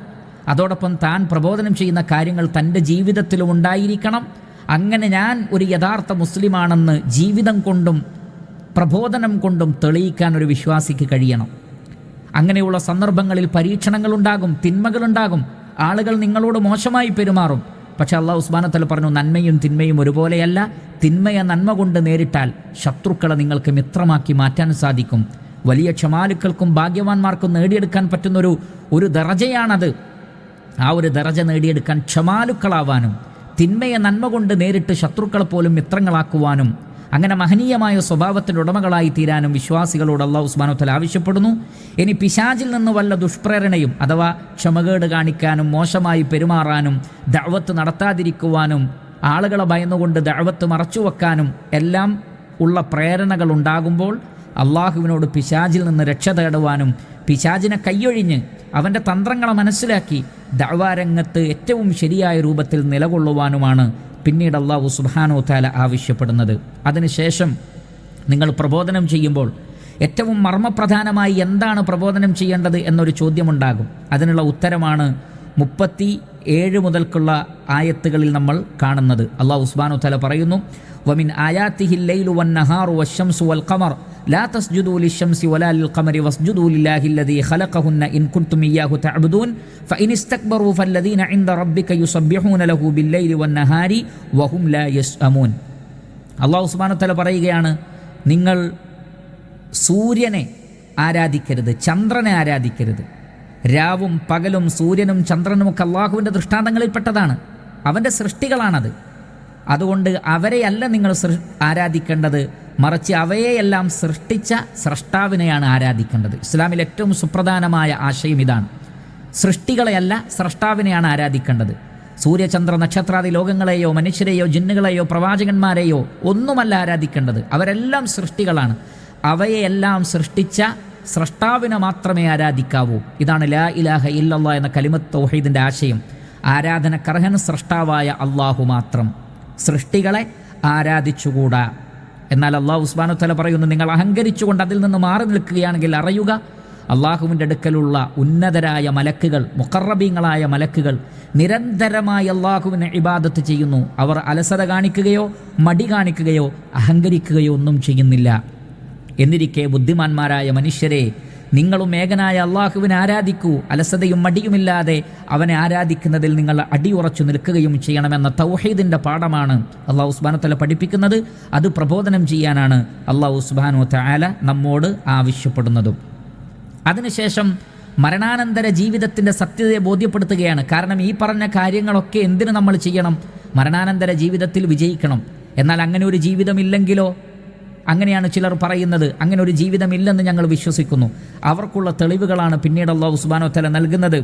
അതോടൊപ്പം താൻ പ്രബോധനം ചെയ്യുന്ന കാര്യങ്ങൾ തൻ്റെ ജീവിതത്തിലും ഉണ്ടായിരിക്കണം. അങ്ങനെ ഞാൻ ഒരു യഥാർത്ഥ മുസ്ലിമാണെന്ന് ജീവിതം കൊണ്ടും പ്രബോധനം കൊണ്ടും തെളിയിക്കാൻ ഒരു വിശ്വാസിക്ക് കഴിയണം. അങ്ങനെയുള്ള സന്ദർഭങ്ങളിൽ പരീക്ഷണങ്ങളുണ്ടാകും, തിന്മകളുണ്ടാകും, ആളുകൾ നിങ്ങളോട് മോശമായി പെരുമാറും. പക്ഷെ അല്ലാഹു സുബ്ഹാനഹു വ തആല പറഞ്ഞു, നന്മയും തിന്മയും ഒരുപോലെയല്ല. തിന്മയെ നന്മ കൊണ്ട് നേരിട്ടാൽ ശത്രുക്കളെ നിങ്ങൾക്ക് മിത്രമാക്കി മാറ്റാൻ സാധിക്കും. വലിയ ക്ഷമാലുക്കൾക്കും ഭാഗ്യവാന്മാർക്കും നേടിയെടുക്കാൻ പറ്റുന്നൊരു ദറജയാണത്. ആ ഒരു ദറജ നേടിയെടുക്കാൻ ക്ഷമാലുക്കളാവാനും തിന്മയെ നന്മ കൊണ്ട് നേരിട്ട് ശത്രുക്കളെ പോലും മിത്രങ്ങളാക്കുവാനും അങ്ങനെ മഹനീയമായ സ്വഭാവത്തിൻ്റെ ഉടമകളായി തീരാനും വിശ്വാസികളോട് അല്ലാഹു സുബ്ഹാനഹു വ തആല ആവശ്യപ്പെടുന്നു. ഇനി പിശാചിൽ നിന്ന് വല്ല ദുഷ്പ്രേരണയും അഥവാ ക്ഷമകേട് കാണിക്കാനും മോശമായി പെരുമാറാനും ദഅവത്ത് നടത്താതിരിക്കുവാനും ആളുകളെ ഭയന്നുകൊണ്ട് ദഅവത്ത് മറച്ചുവെക്കാനും എല്ലാം ഉള്ള പ്രേരണകൾ ഉണ്ടാകുമ്പോൾ അള്ളാഹുവിനോട് പിശാചിൽ നിന്ന് രക്ഷ തേടുവാനും പിശാചിനെ കൈയൊഴിഞ്ഞ് അവൻ്റെ തന്ത്രങ്ങളെ മനസ്സിലാക്കി ദഅവാരംഗത്ത് ഏറ്റവും ശരിയായ രൂപത്തിൽ നിലകൊള്ളുവാനുമാണ് പിന്നീട് അല്ലാഹു സുബ്ഹാനഹു വ തആല ആവശ്യപ്പെടുന്നത്. അതിനുശേഷം നിങ്ങൾ പ്രബോധനം ചെയ്യുമ്പോൾ ഏറ്റവും മർമ്മപ്രധാനമായി എന്താണ് പ്രബോധനം ചെയ്യേണ്ടത് എന്നൊരു ചോദ്യമുണ്ടാകും. അതിനുള്ള ഉത്തരമാണ് 37 മുതൽക്കുള്ള ആയത്തുകളിൽ നമ്മൾ കാണുന്നത്. അല്ലാഹു സുബ്ഹാനഹു വ തആല പറയുന്നു, വമിൻ ആയാതിഹിൽ ലൈലു വന്നഹാറു വശംസു വൽ ഖമർ ലാ തസ്ജുദൂ ലിശംസി വലാ ലിൽഖമരി വസ്ജുദൂ ലില്ലാഹി അല്ലദീ ഖലഖഹുന്ന ഇൻ കുൻതും ഇയ്യാഹു തഅബ്ദൂൻ ഫഇൻ ഇസ്തക്ബറൂ ഫല്ലദീന ഇൻദ റബ്ബിക യുസബ്ബിഹൂന ലഹു ബില്ലൈലി വന്നഹാരി വഹും ലാ യസ്അമൂൻ. അല്ലാഹു സുബ്ഹാനഹു വ തആല പറയുകയാണ്, നിങ്ങൾ സൂര്യനെ ആരാധിക്കരുത്, ചന്ദ്രനെ ആരാധിക്കരുത്. രാവും പകലും സൂര്യനും ചന്ദ്രനുമൊക്കെ അള്ളാഹുവിൻ്റെ ദൃഷ്ടാന്തങ്ങളിൽപ്പെട്ടതാണ്, അവൻ്റെ സൃഷ്ടികളാണത്. അതുകൊണ്ട് അവരെയല്ല നിങ്ങൾ ആരാധിക്കേണ്ടത്, മറിച്ച് അവയെയെല്ലാം സൃഷ്ടിച്ച സ്രഷ്ടാവിനെയാണ് ആരാധിക്കേണ്ടത്. ഇസ്ലാമിൽ ഏറ്റവും സുപ്രധാനമായ ആശയം ഇതാണ്. സൃഷ്ടികളെയല്ല, സ്രഷ്ടാവിനെയാണ് ആരാധിക്കേണ്ടത്. സൂര്യചന്ദ്ര നക്ഷത്രാദി ലോകങ്ങളെയോ മനുഷ്യരെയോ ജിന്നുകളെയോ പ്രവാചകന്മാരെയോ ഒന്നുമല്ല ആരാധിക്കേണ്ടത്. അവരെല്ലാം സൃഷ്ടികളാണ്. അവയെല്ലാം സൃഷ്ടിച്ച സ്രഷ്ടാവിനെ മാത്രമേ ആരാധിക്കാവൂ. ഇതാണ് ലാ ഇലാഹ ഇല്ലല്ലാഹ് എന്ന കലിമത്ത് തൗഹീദിൻ്റെ ആശയം. ആരാധനക്കർഹൻ സ്രഷ്ടാവായ അള്ളാഹു മാത്രം, സൃഷ്ടികളെ ആരാധിച്ചുകൂടാ. എന്നാൽ അല്ലാഹു സുബ്ഹാനഹു വ തആല പറയുന്നു, നിങ്ങൾ അഹങ്കരിച്ചുകൊണ്ട് അതിൽ നിന്ന് മാറി നിൽക്കുകയാണെങ്കിൽ അറിയുക, അള്ളാഹുവിൻ്റെ അടുക്കലുള്ള ഉന്നതരായ മലക്കുകൾ, മുഖറബീങ്ങളായ മലക്കുകൾ നിരന്തരമായി അള്ളാഹുവിനെ ഇബാദത്ത് ചെയ്യുന്നു. അവർ അലസത കാണിക്കുകയോ മടി കാണിക്കുകയോ അഹങ്കരിക്കുകയോ ഒന്നും ചെയ്യുന്നില്ല. എന്നിരിക്കെ ബുദ്ധിമാന്മാരായ മനുഷ്യരെ, നിങ്ങളും ഏകനായ അള്ളാഹുവിനെ ആരാധിക്കൂ, അലസതയും മടിയുമില്ലാതെ അവനെ ആരാധിക്കുന്നതിൽ നിങ്ങൾ അടിയുറച്ചു നിൽക്കുകയും ചെയ്യണമെന്ന തൗഹീദിൻ്റെ പാഠമാണ് അല്ലാഹു സുബ്ഹാനഹു വ തആല പഠിപ്പിക്കുന്നത്. അത് പ്രബോധനം ചെയ്യാനാണ് അല്ലാഹു സുബ്ഹാനഹു വ തആല നമ്മോട് ആവശ്യപ്പെടുന്നതും. അതിനുശേഷം മരണാനന്തര ജീവിതത്തിൻ്റെ സത്യതയെ ബോധ്യപ്പെടുത്തുകയാണ്. കാരണം ഈ പറഞ്ഞ കാര്യങ്ങളൊക്കെ എന്തിനു നമ്മൾ ചെയ്യണം? മരണാനന്തര ജീവിതത്തിൽ വിജയിക്കണം. എന്നാൽ അങ്ങനെ ഒരു ജീവിതമില്ലെങ്കിലോ? അങ്ങനെയാണ് ചിലർ പറയുന്നത്. അങ്ങനെ ഒരു ജീവിതമില്ലെന്ന് ഞങ്ങൾ വിശ്വസിക്കുന്നു. അവർക്കുള്ള തെളിവുകളാണ് പിന്നീട് അല്ലാഹു സുബ്ഹാനഹു വ തആല നൽകുന്നത്.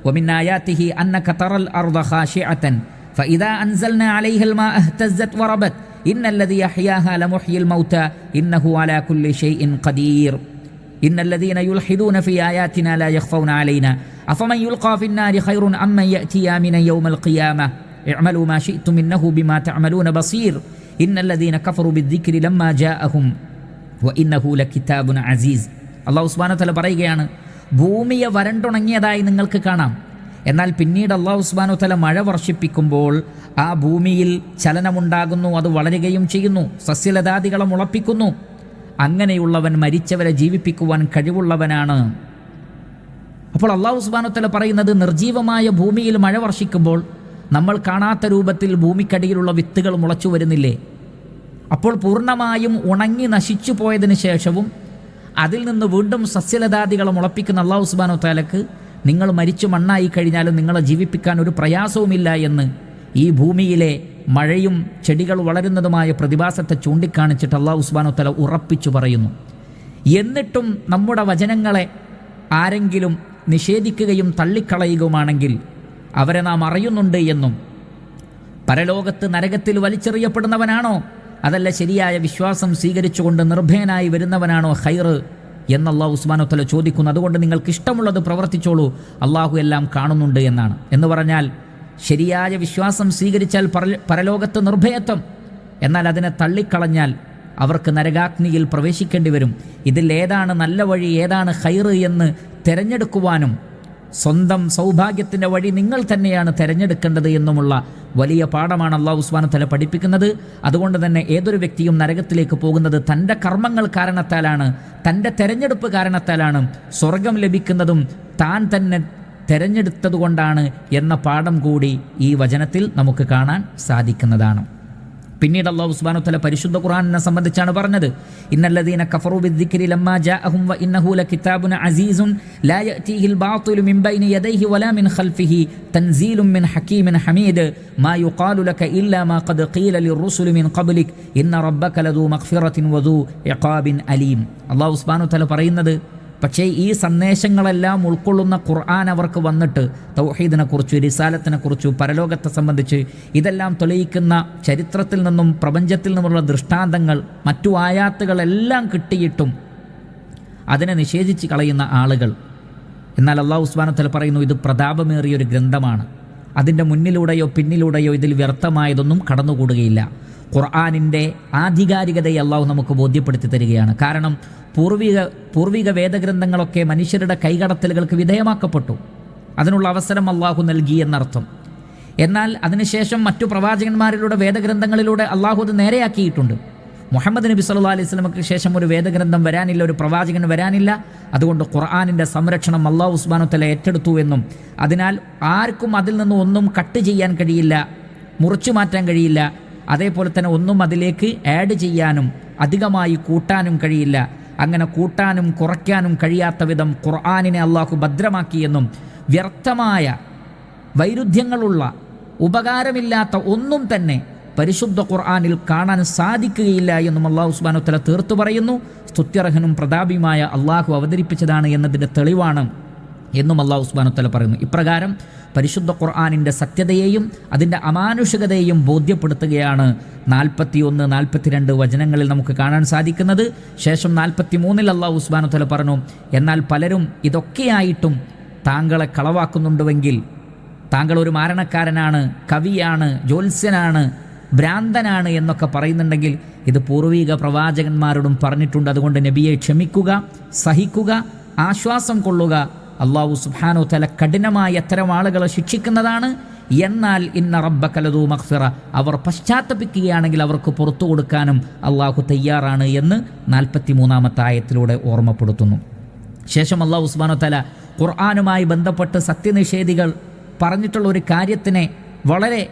വമിൻ ആയാതിഹി അന്നക തറൽ അർദ ഖാശിഅതൻ ഫഇദാ അൻസൽനാ അലൈഹൽ മാഅ ഇഹ്തസ്സത് വറബത് ഇന്നല്ലദീ അഹ്യാഹാ ലമുഹ്യിൽ മൗത ഇന്നഹു അലാ കുല്ലി ഷൈഇൻ ഖദീർ ഇന്നല്ലദീന യുൽഹിദൂന ഫീ ആയാതിനാ ലാ യഖ്ഫൗന അലൈനാ അഫമൻ യുൽഖാ ഫിന്നാരി ഖൈറുൻ അമ്മൻ യഅതി ആമിനൻ യൗമൽ ഖിയാമഹ ഇഅ്മലൂ മാ ശിഅ്തും ഇന്നഹു ബിമാ തഅമലൂന ബസീർ ഇന്നല്ലദീന കഫറു ബിദ്ദിക്രി ലമ്മാ ജാഅഹും വഇന്നഹു ലകിതാബുൻ അസീസ്. അല്ലാഹു സുബ്ഹാനഹു വ തആല പറയുകയാണ്, ഭൂമിയെ വരണ്ടുണങ്ങിയതായി നിങ്ങൾക്ക് കാണാം. എന്നാൽ പിന്നീട് അല്ലാഹു സുബ്ഹാനഹു വ തആല മഴ വർഷിപ്പിക്കുമ്പോൾ ആ ഭൂമിയിൽ ചലനമുണ്ടാകുന്നു, അത് വളരുകയും ചെയ്യുന്നു, സസ്യലതാദികളെ മുളപ്പിക്കുന്നു. അങ്ങനെയുള്ളവൻ മരിച്ചവരെ ജീവിപ്പിക്കുവാൻ കഴിവുള്ളവനാണ്. അപ്പോൾ അല്ലാഹു സുബ്ഹാനഹു വ തആല പറയുന്നത്, നിർജീവമായ ഭൂമിയിൽ മഴ വർഷിക്കുമ്പോൾ നമ്മൾ കാണാത്ത രൂപത്തിൽ ഭൂമിക്കടിയിലുള്ള വിത്തുകൾ മുളച്ചു വരുന്നില്ലേ? അപ്പോൾ പൂർണ്ണമായും ഉണങ്ങി നശിച്ചു പോയതിനു ശേഷവും അതിൽ നിന്ന് വീണ്ടും സസ്യലതാദികളെ മുളപ്പിക്കുന്ന അല്ലാഹു സുബ്ഹാനഹു വ തആലക്ക് നിങ്ങൾ മരിച്ചു മണ്ണായി കഴിഞ്ഞാലും നിങ്ങളെ ജീവിപ്പിക്കാൻ ഒരു പ്രയാസവുമില്ല എന്ന് ഈ ഭൂമിയിലെ മഴയും ചെടികൾ വളരുന്നതുമായ പ്രതിഭാസത്തെ ചൂണ്ടിക്കാണിച്ചിട്ട് അല്ലാഹു സുബ്ഹാനഹു വ തആല ഉറപ്പിച്ചു പറയുന്നു. എന്നിട്ടും നമ്മുടെ വചനങ്ങളെ ആരെങ്കിലും നിഷേധിക്കുകയും തള്ളിക്കളയുകയുമാണെങ്കിൽ അവരെ നാം അറിയുന്നുണ്ട് എന്നും പരലോകത്ത് നരകത്തിൽ വലിച്ചെറിയപ്പെടുന്നവനാണോ അതല്ല ശരിയായ വിശ്വാസം സ്വീകരിച്ചുകൊണ്ട് നിർഭയനായി വരുന്നവനാണോ ഖൈർ എന്ന് അല്ലാഹു സുബ്ഹാനഹു വ തആല ചോദിക്കുന്നു. അതുകൊണ്ട് നിങ്ങൾക്ക് ഇഷ്ടമുള്ളത് പ്രവർത്തിച്ചോളൂ, അള്ളാഹു എല്ലാം കാണുന്നുണ്ട് എന്നാണ്. എന്ന് പറഞ്ഞാൽ ശരിയായ വിശ്വാസം സ്വീകരിച്ചാൽ പരലോകത്ത് നിർഭയത്വം, എന്നാൽ അതിനെ തള്ളിക്കളഞ്ഞാൽ അവർക്ക് നരകാഗ്നിയിൽ പ്രവേശിക്കേണ്ടി വരും. ഇതിൽ ഏതാണ് നല്ല വഴി, ഏതാണ് ഖൈർ എന്ന് തിരഞ്ഞെടുക്കുവാനും സ്വന്തം സൗഭാഗ്യത്തിൻ്റെ വഴി നിങ്ങൾ തന്നെയാണ് തിരഞ്ഞെടുക്കേണ്ടത് എന്നുമുള്ള വലിയ പാഠമാണ് അല്ലാഹു സുബ്ഹാനഹു വ തആല പഠിപ്പിക്കുന്നത്. അതുകൊണ്ട് തന്നെ ഏതൊരു വ്യക്തിയും നരകത്തിലേക്ക് പോകുന്നത് തൻ്റെ കർമ്മങ്ങൾ കാരണത്താലാണ്, തൻ്റെ തെരഞ്ഞെടുപ്പ് കാരണത്താലാണ്. സ്വർഗം ലഭിക്കുന്നതും താൻ തന്നെ തിരഞ്ഞെടുത്തതുകൊണ്ടാണ് എന്ന പാഠം കൂടി ഈ വചനത്തിൽ നമുക്ക് കാണാൻ സാധിക്കുന്നതാണ്. പിന്നീട് അല്ലാഹു സുബ്ഹാനഹു വതആല പരിശുദ്ധ ഖുർആനിനെ സംബന്ധിച്ചാണ് പറഞ്ഞത്, ഇന്നല്ലദീന കഫറൂ ബിദ്ദിക്രി ലമ്മാ ജാഅഹും വഇന്നഹു ലകിതാബുൻ അസീസുൻ ലാ യഅതീഹിൽ ബാത്തിലു മിൻ ബൈനി യദൈഹി വലാ മിൻ ഖൽഫിഹി തൻസീലുൻ മിൻ ഹകീമിൻ ഹമീദ് മാ യുഖാലു ലക ഇല്ലാ മാ ഖദ് ഖീല ലിർറുസുലി മിൻ ഖബ്ലിക് ഇന്ന റബ്ബക ലദൂ മഗ്ഫിറത്തിൻ വദൂ ഇഖാബിൻ അലീം. അല്ലാഹു സുബ്ഹാനഹു വതആല പറയുന്നത്, പക്ഷേ ഈ സന്ദേശങ്ങളെല്ലാം ഉൾക്കൊള്ളുന്ന ഖുർആൻ അവർക്ക് വന്നിട്ട് തൗഹീദിനെക്കുറിച്ച്, റിസാലത്തിനെക്കുറിച്ച്, പരലോകത്തെ സംബന്ധിച്ച് ഇതെല്ലാം തെളിയിക്കുന്ന ചരിത്രത്തിൽ നിന്നും പ്രപഞ്ചത്തിൽ നിന്നുമുള്ള ദൃഷ്ടാന്തങ്ങൾ, മറ്റു ആയാത്തുകളെല്ലാം കിട്ടിയിട്ടും അതിനെ നിഷേധിച്ച് കളയുന്ന ആളുകൾ. എന്നാൽ അല്ലാഹു സുബ്ഹാനഹു വതആല പറയുന്നു, ഇത് പ്രതാപമേറിയൊരു ഗ്രന്ഥമാണ്, അതിൻ്റെ മുന്നിലൂടെയോ പിന്നിലൂടെയോ ഇതിൽ വ്യർത്ഥമായതൊന്നും കടന്നുകൂടുകയില്ല. ഖുർആനിൻ്റെ ആധികാരികതയെ അല്ലാഹു നമുക്ക് ബോധ്യപ്പെടുത്തി തരികയാണ്. കാരണം പൂർവിക വേദഗ്രന്ഥങ്ങളൊക്കെ മനുഷ്യരുടെ കൈകടത്തലുകൾക്ക് വിധേയമാക്കപ്പെട്ടു. അതിനുള്ള അവസരം അല്ലാഹു നൽകി എന്നർത്ഥം. എന്നാൽ അതിനുശേഷം മറ്റു പ്രവാചകന്മാരിലൂടെ വേദഗ്രന്ഥങ്ങളിലൂടെ അല്ലാഹു അത് നേരെയാക്കിയിട്ടുണ്ട്. മുഹമ്മദ് നബി സല്ലല്ലാഹു അലൈഹി വസല്ലമക്ക് ശേഷം ഒരു വേദഗ്രന്ഥം വരാനില്ല, ഒരു പ്രവാചകൻ വരാനില്ല. അതുകൊണ്ട് ഖുർആനിൻ്റെ സംരക്ഷണം അല്ലാഹു സുബ്ഹാനഹു വതആല ഏറ്റെടുത്തു എന്നും അതിനാൽ ആർക്കും അതിൽ നിന്ന് ഒന്നും കട്ട് ചെയ്യാൻ കഴിയില്ല, മുറിച്ചു മാറ്റാൻ കഴിയില്ല. അതേപോലെ തന്നെ ഒന്നും അതിലേക്ക് ആഡ് ചെയ്യാനും അധികമായി കൂട്ടാനും കഴിയില്ല. അങ്ങനെ കൂട്ടാനും കുറയ്ക്കാനും കഴിയാത്ത വിധം ഖുർആനിനെ അല്ലാഹു ഭദ്രമാക്കിയെന്നും വ്യർത്ഥമായ വൈരുദ്ധ്യങ്ങളുള്ള ഉപകാരമില്ലാത്ത ഒന്നും തന്നെ പരിശുദ്ധ ഖുർആനിൽ കാണാൻ സാധിക്കുകയില്ല എന്നും അല്ലാഹു സുബ്ഹാനഹു വതആല തീർത്തു പറയുന്നു. സ്തുത്യർഹനും പ്രതാപിയുമായ അല്ലാഹു അവതരിപ്പിച്ചതാണ് എന്നതിൻ്റെ തെളിവാണ് എന്നും അല്ലാഹു സുബ്ഹാനഹു വതആല പറയുന്നു. ഇപ്രകാരം പരിശുദ്ധ ഖുർആനിൻ്റെ സത്യതയെയും അതിൻ്റെ അമാനുഷികതയെയും ബോധ്യപ്പെടുത്തുകയാണ് 41, 42 വചനങ്ങളിൽ നമുക്ക് കാണാൻ സാധിക്കുന്നത്. ശേഷം 43 അല്ലാഹു സുബ്ഹാനഹു വതആല പറഞ്ഞു, എന്നാൽ പലരും ഇതൊക്കെയായിട്ടും താങ്കളെ കളവാക്കുന്നുണ്ടുവെങ്കിൽ, താങ്കൾ ഒരു മാരണക്കാരനാണ്, കവിയാണ്, ജ്യോത്സ്യനാണ്, ഭ്രാന്തനാണ് എന്നൊക്കെ പറയുന്നുണ്ടെങ്കിൽ ഇത് പൂർവിക പ്രവാചകന്മാരോടും പറഞ്ഞിട്ടുണ്ട്. അതുകൊണ്ട് നബിയെ ക്ഷമിക്കുക, സഹിക്കുക, ആശ്വാസം കൊള്ളുക. അല്ലാഹു സുബ്ഹാനഹു വതആല കഠിനമായി അത്തരം ആളുകളെ ശിക്ഷിക്കുന്നതാണ്. എന്നാൽ ഇന്ന റബ്ബക ലദൂ മഗ്ഫിറ, അവർ പശ്ചാത്തപിക്കുകയാണെങ്കിൽ അവർക്ക് പുറത്തു കൊടുക്കാനും അല്ലാഹു തയ്യാറാണ് എന്ന് 43-ാമത്തെ ആയത്തിലൂടെ ഓർമ്മപ്പെടുത്തുന്നു. ശേഷം അല്ലാഹു സുബ്ഹാനഹു വതആല ഖുർആനുമായി ബന്ധപ്പെട്ട് സത്യനിഷേധികൾ പറഞ്ഞിട്ടുള്ള ഒരു കാര്യത്തിനെ വളരെ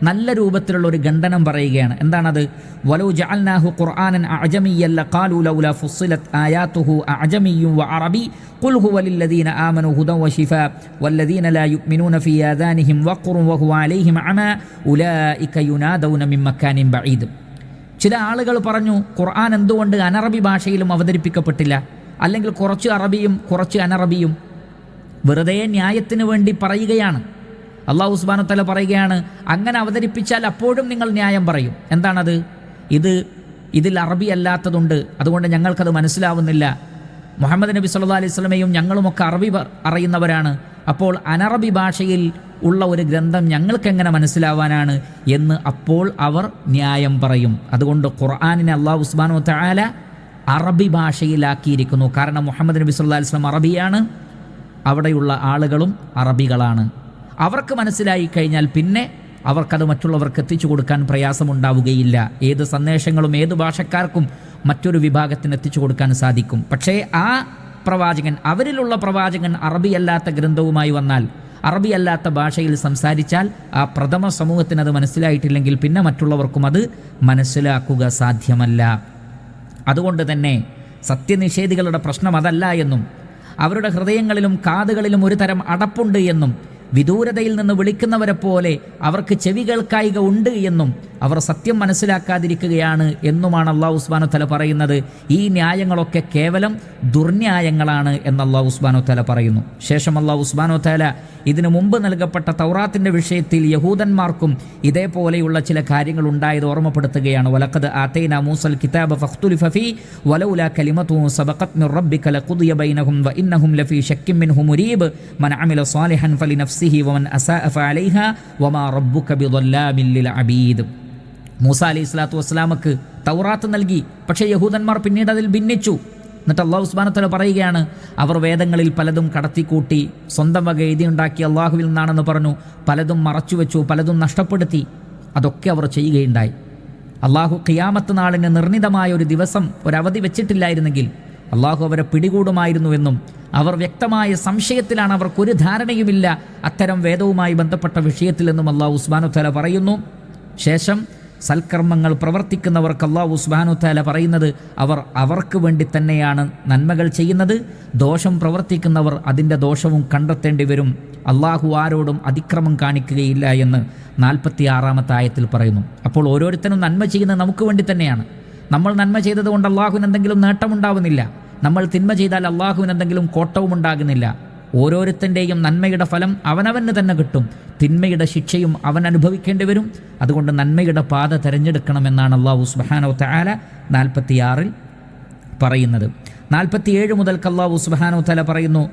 നല്ല രൂപത്തിലുള്ള ഒരു ഖണ്ഡനം പറയുകയാണ്. എന്താണത്? വലൗ ജഅൽനാഹു ഖുർആനൻ അഅജമിയ്യൻ ലഖാലൂ ലൗലാ ഫുസ്സിലത് ആയാതുഹു അഅജമിയ്യുൻ വഅറബി ഖുൽ ഹുവ ലില്ലദീന ആമനൂ ഹുദൻ വശിഫാ വല്ലദീന ലാ യുഅ്മിനൂന ഫീ ആദാനിഹിം വഖ്റുൻ വഹുവ അലൈഹിം അമാ ഉലൈക യുനാദൗന മിൻ മക്കാനിൻ ബഈദ്. ചില ആളുകൾ പറഞ്ഞു, ഖുർആൻ എന്തുകൊണ്ട് അനറബി ഭാഷയിലും അവതരിപ്പിക്കപ്പെട്ടില്ല, അല്ലെങ്കിൽ കുറച്ച് അറബിയും കുറച്ച് അനറബിയും? വെറുതെ ന്യായത്തിന് വേണ്ടി പറയുകയാണ്. അല്ലാഹു സുബ്ഹാനഹു വതആല പറയുകയാണ്, അങ്ങനെ അവതരിപ്പിച്ചാൽ അപ്പോഴും നിങ്ങൾ ന്യായം പറയും. എന്താണത്? ഇതിൽ അറബി അല്ലാത്തതുണ്ട്, അതുകൊണ്ട് ഞങ്ങൾക്കത് മനസ്സിലാവുന്നില്ല. മുഹമ്മദ് നബി സല്ലല്ലാഹു അലൈഹി വസല്ലമയും ഞങ്ങളുമൊക്കെ അറബി അറിയുന്നവരാണ്, അപ്പോൾ അനറബി ഭാഷയിൽ ഉള്ള ഒരു ഗ്രന്ഥം ഞങ്ങൾക്കെങ്ങനെ മനസ്സിലാവാനാണ് എന്ന് അപ്പോൾ അവർ ന്യായം പറയും. അതുകൊണ്ട് ഖുർആനിനെ അല്ലാഹു സുബ്ഹാനഹു വതആല അറബി ഭാഷയിലാക്കിയിരിക്കുന്നു. കാരണം മുഹമ്മദ് നബി സല്ലല്ലാഹു അലൈഹി വസല്ലം അറബിയാണ്, അവിടെയുള്ള ആളുകളും അറബികളാണ്. അവർക്ക് മനസ്സിലായി കഴിഞ്ഞാൽ പിന്നെ അവർക്കത് മറ്റുള്ളവർക്ക് എത്തിച്ചു കൊടുക്കാൻ പ്രയാസമുണ്ടാവുകയില്ല. ഏത് സന്ദേശങ്ങളും ഏത് ഭാഷക്കാർക്കും മറ്റൊരു വിഭാഗത്തിന് എത്തിച്ചു കൊടുക്കാൻ സാധിക്കും. പക്ഷേ ആ പ്രവാചകൻ, അവരിലുള്ള പ്രവാചകൻ അറബിയല്ലാത്ത ഗ്രന്ഥവുമായി വന്നാൽ, അറബിയല്ലാത്ത ഭാഷയിൽ സംസാരിച്ചാൽ ആ പ്രഥമ സമൂഹത്തിന് അത് മനസ്സിലായിട്ടില്ലെങ്കിൽ പിന്നെ മറ്റുള്ളവർക്കും അത് മനസ്സിലാക്കുക സാധ്യമല്ല. അതുകൊണ്ട് തന്നെ സത്യനിഷേധികളുടെ പ്രശ്നം അതല്ല എന്നും അവരുടെ ഹൃദയങ്ങളിലും കാതുകളിലും ഒരു തരം അടപ്പുണ്ട് എന്നും വിദൂരതയിൽ നിന്ന് വിളിക്കുന്നവരെ പോലെ അവർക്ക് ചെവി കേൾക്കായിക ഉണ്ട് എന്നും അവർ സത്യം മനസ്സിലാക്കാതിരിക്കുകയാണ് എന്നുമാണ് അല്ലാഹു സുബ്ഹാനഹു വതആല പറയുന്നത്. ഈ ന്യായങ്ങളൊക്കെ കേവലം ദുർന്യായങ്ങളാണ് എന്ന് അല്ലാഹു സുബ്ഹാനഹു വതആല പറയുന്നു. ശേഷം അല്ലാഹു സുബ്ഹാനഹു വതആല ഇതിനു മുമ്പ് നൽകപ്പെട്ട തൗറാത്തിൻ്റെ വിഷയത്തിൽ യഹൂദന്മാർക്കും ഇതേപോലെയുള്ള ചില കാര്യങ്ങൾ ഉണ്ടായത് ഓർമ്മപ്പെടുത്തുകയാണ്. വലഖദ് ആതൈനാ മൂസൽ കിതാബ ഫഖ്തുലിഫ ഫീ വലൗലാ കലിമതുൻ സബഖത് മിർ റബ്ബിക ലഖുദിയ ബൈനഹും വഇന്നഹും ലഫീ ശക്കിൻ മിൻഹു മുരീബ് മൻ അമില സാലിഹൻ ഫലിനഫ്സിഹി വമൻ അസാഅ ഫഅലൈഹാ വമാ റബ്ബുക ബിളല്ലാമിൻ ലിൽ അബീദ്. മൂസ അലൈഹി സ്വലാത്തു വസ്സലാമക്ക് തൗറാത്ത് നൽകി, പക്ഷേ യഹൂദന്മാർ പിന്നീട് അതിൽ ഭിന്നിച്ചു. എന്നിട്ട് അല്ലാഹു സുബ്ഹാനഹു വതആല പറയുകയാണ്, അവർ വേദങ്ങളിൽ പലതും കടത്തിക്കൂട്ടി സ്വന്തം വക എഴുതിയുണ്ടാക്കി അള്ളാഹുവിൽ നിന്നാണെന്ന് പറഞ്ഞു, പലതും മറച്ചുവെച്ചു, പലതും നഷ്ടപ്പെടുത്തി. അതൊക്കെ അവർ ചെയ്യുകയുണ്ടായി. അള്ളാഹു ഖിയാമത്ത് നാളിന് നിർണിതമായ ഒരു ദിവസം, ഒരവധി വെച്ചിട്ടില്ലായിരുന്നെങ്കിൽ അള്ളാഹു അവരെ പിടികൂടുമായിരുന്നുവെന്നും അവർ വ്യക്തമായ സംശയത്തിലാണ്, അവർക്കൊരു ധാരണയുമില്ല അത്തരം വേദവുമായി ബന്ധപ്പെട്ട വിഷയത്തിലെന്നും അല്ലാഹു സുബ്ഹാനഹു വതആല പറയുന്നു. ശേഷം സൽക്കർമ്മങ്ങൾ പ്രവർത്തിക്കുന്നവർക്ക് അല്ലാഹു സുബ്ഹാനഹു വതആല പറയുന്നത് അവർക്ക് വേണ്ടി തന്നെയാണ് നന്മകൾ ചെയ്യുന്നത്. ദോഷം പ്രവർത്തിക്കുന്നവർ അതിൻ്റെ ദോഷവും കണ്ടെത്തേണ്ടി വരും. അല്ലാഹു ആരോടും അതിക്രമം കാണിക്കുകയില്ല എന്ന് 46-ാമത്തെ ആയത്തിൽ പറയുന്നു. അപ്പോൾ ഓരോരുത്തരും നന്മ ചെയ്യുന്നത് നമുക്ക് വേണ്ടി തന്നെയാണ്. നമ്മൾ നന്മ ചെയ്തത് കൊണ്ട് അല്ലാഹുവിന് എന്തെങ്കിലും നേട്ടമുണ്ടാവുന്നില്ല. നമ്മൾ തിന്മ ചെയ്താൽ അല്ലാഹുവിന് എന്തെങ്കിലും കോട്ടവും ഉണ്ടാകുന്നില്ല. ഓരോരുത്തൻ്റെയും നന്മയുടെ ഫലം അവനവന് തന്നെ കിട്ടും, തിന്മയുടെ ശിക്ഷയും അവൻ അനുഭവിക്കേണ്ടി വരും. അതുകൊണ്ട് നന്മയുടെ പാത തിരഞ്ഞെടുക്കണമെന്നാണ് അല്ലാഹു സുബ്ഹാനഹു വതആല 46-ൽ പറയുന്നത്. 47 മുതൽക്ക് അല്ലാഹു സുബ്ഹാനഹു വതആല പറയുന്നു,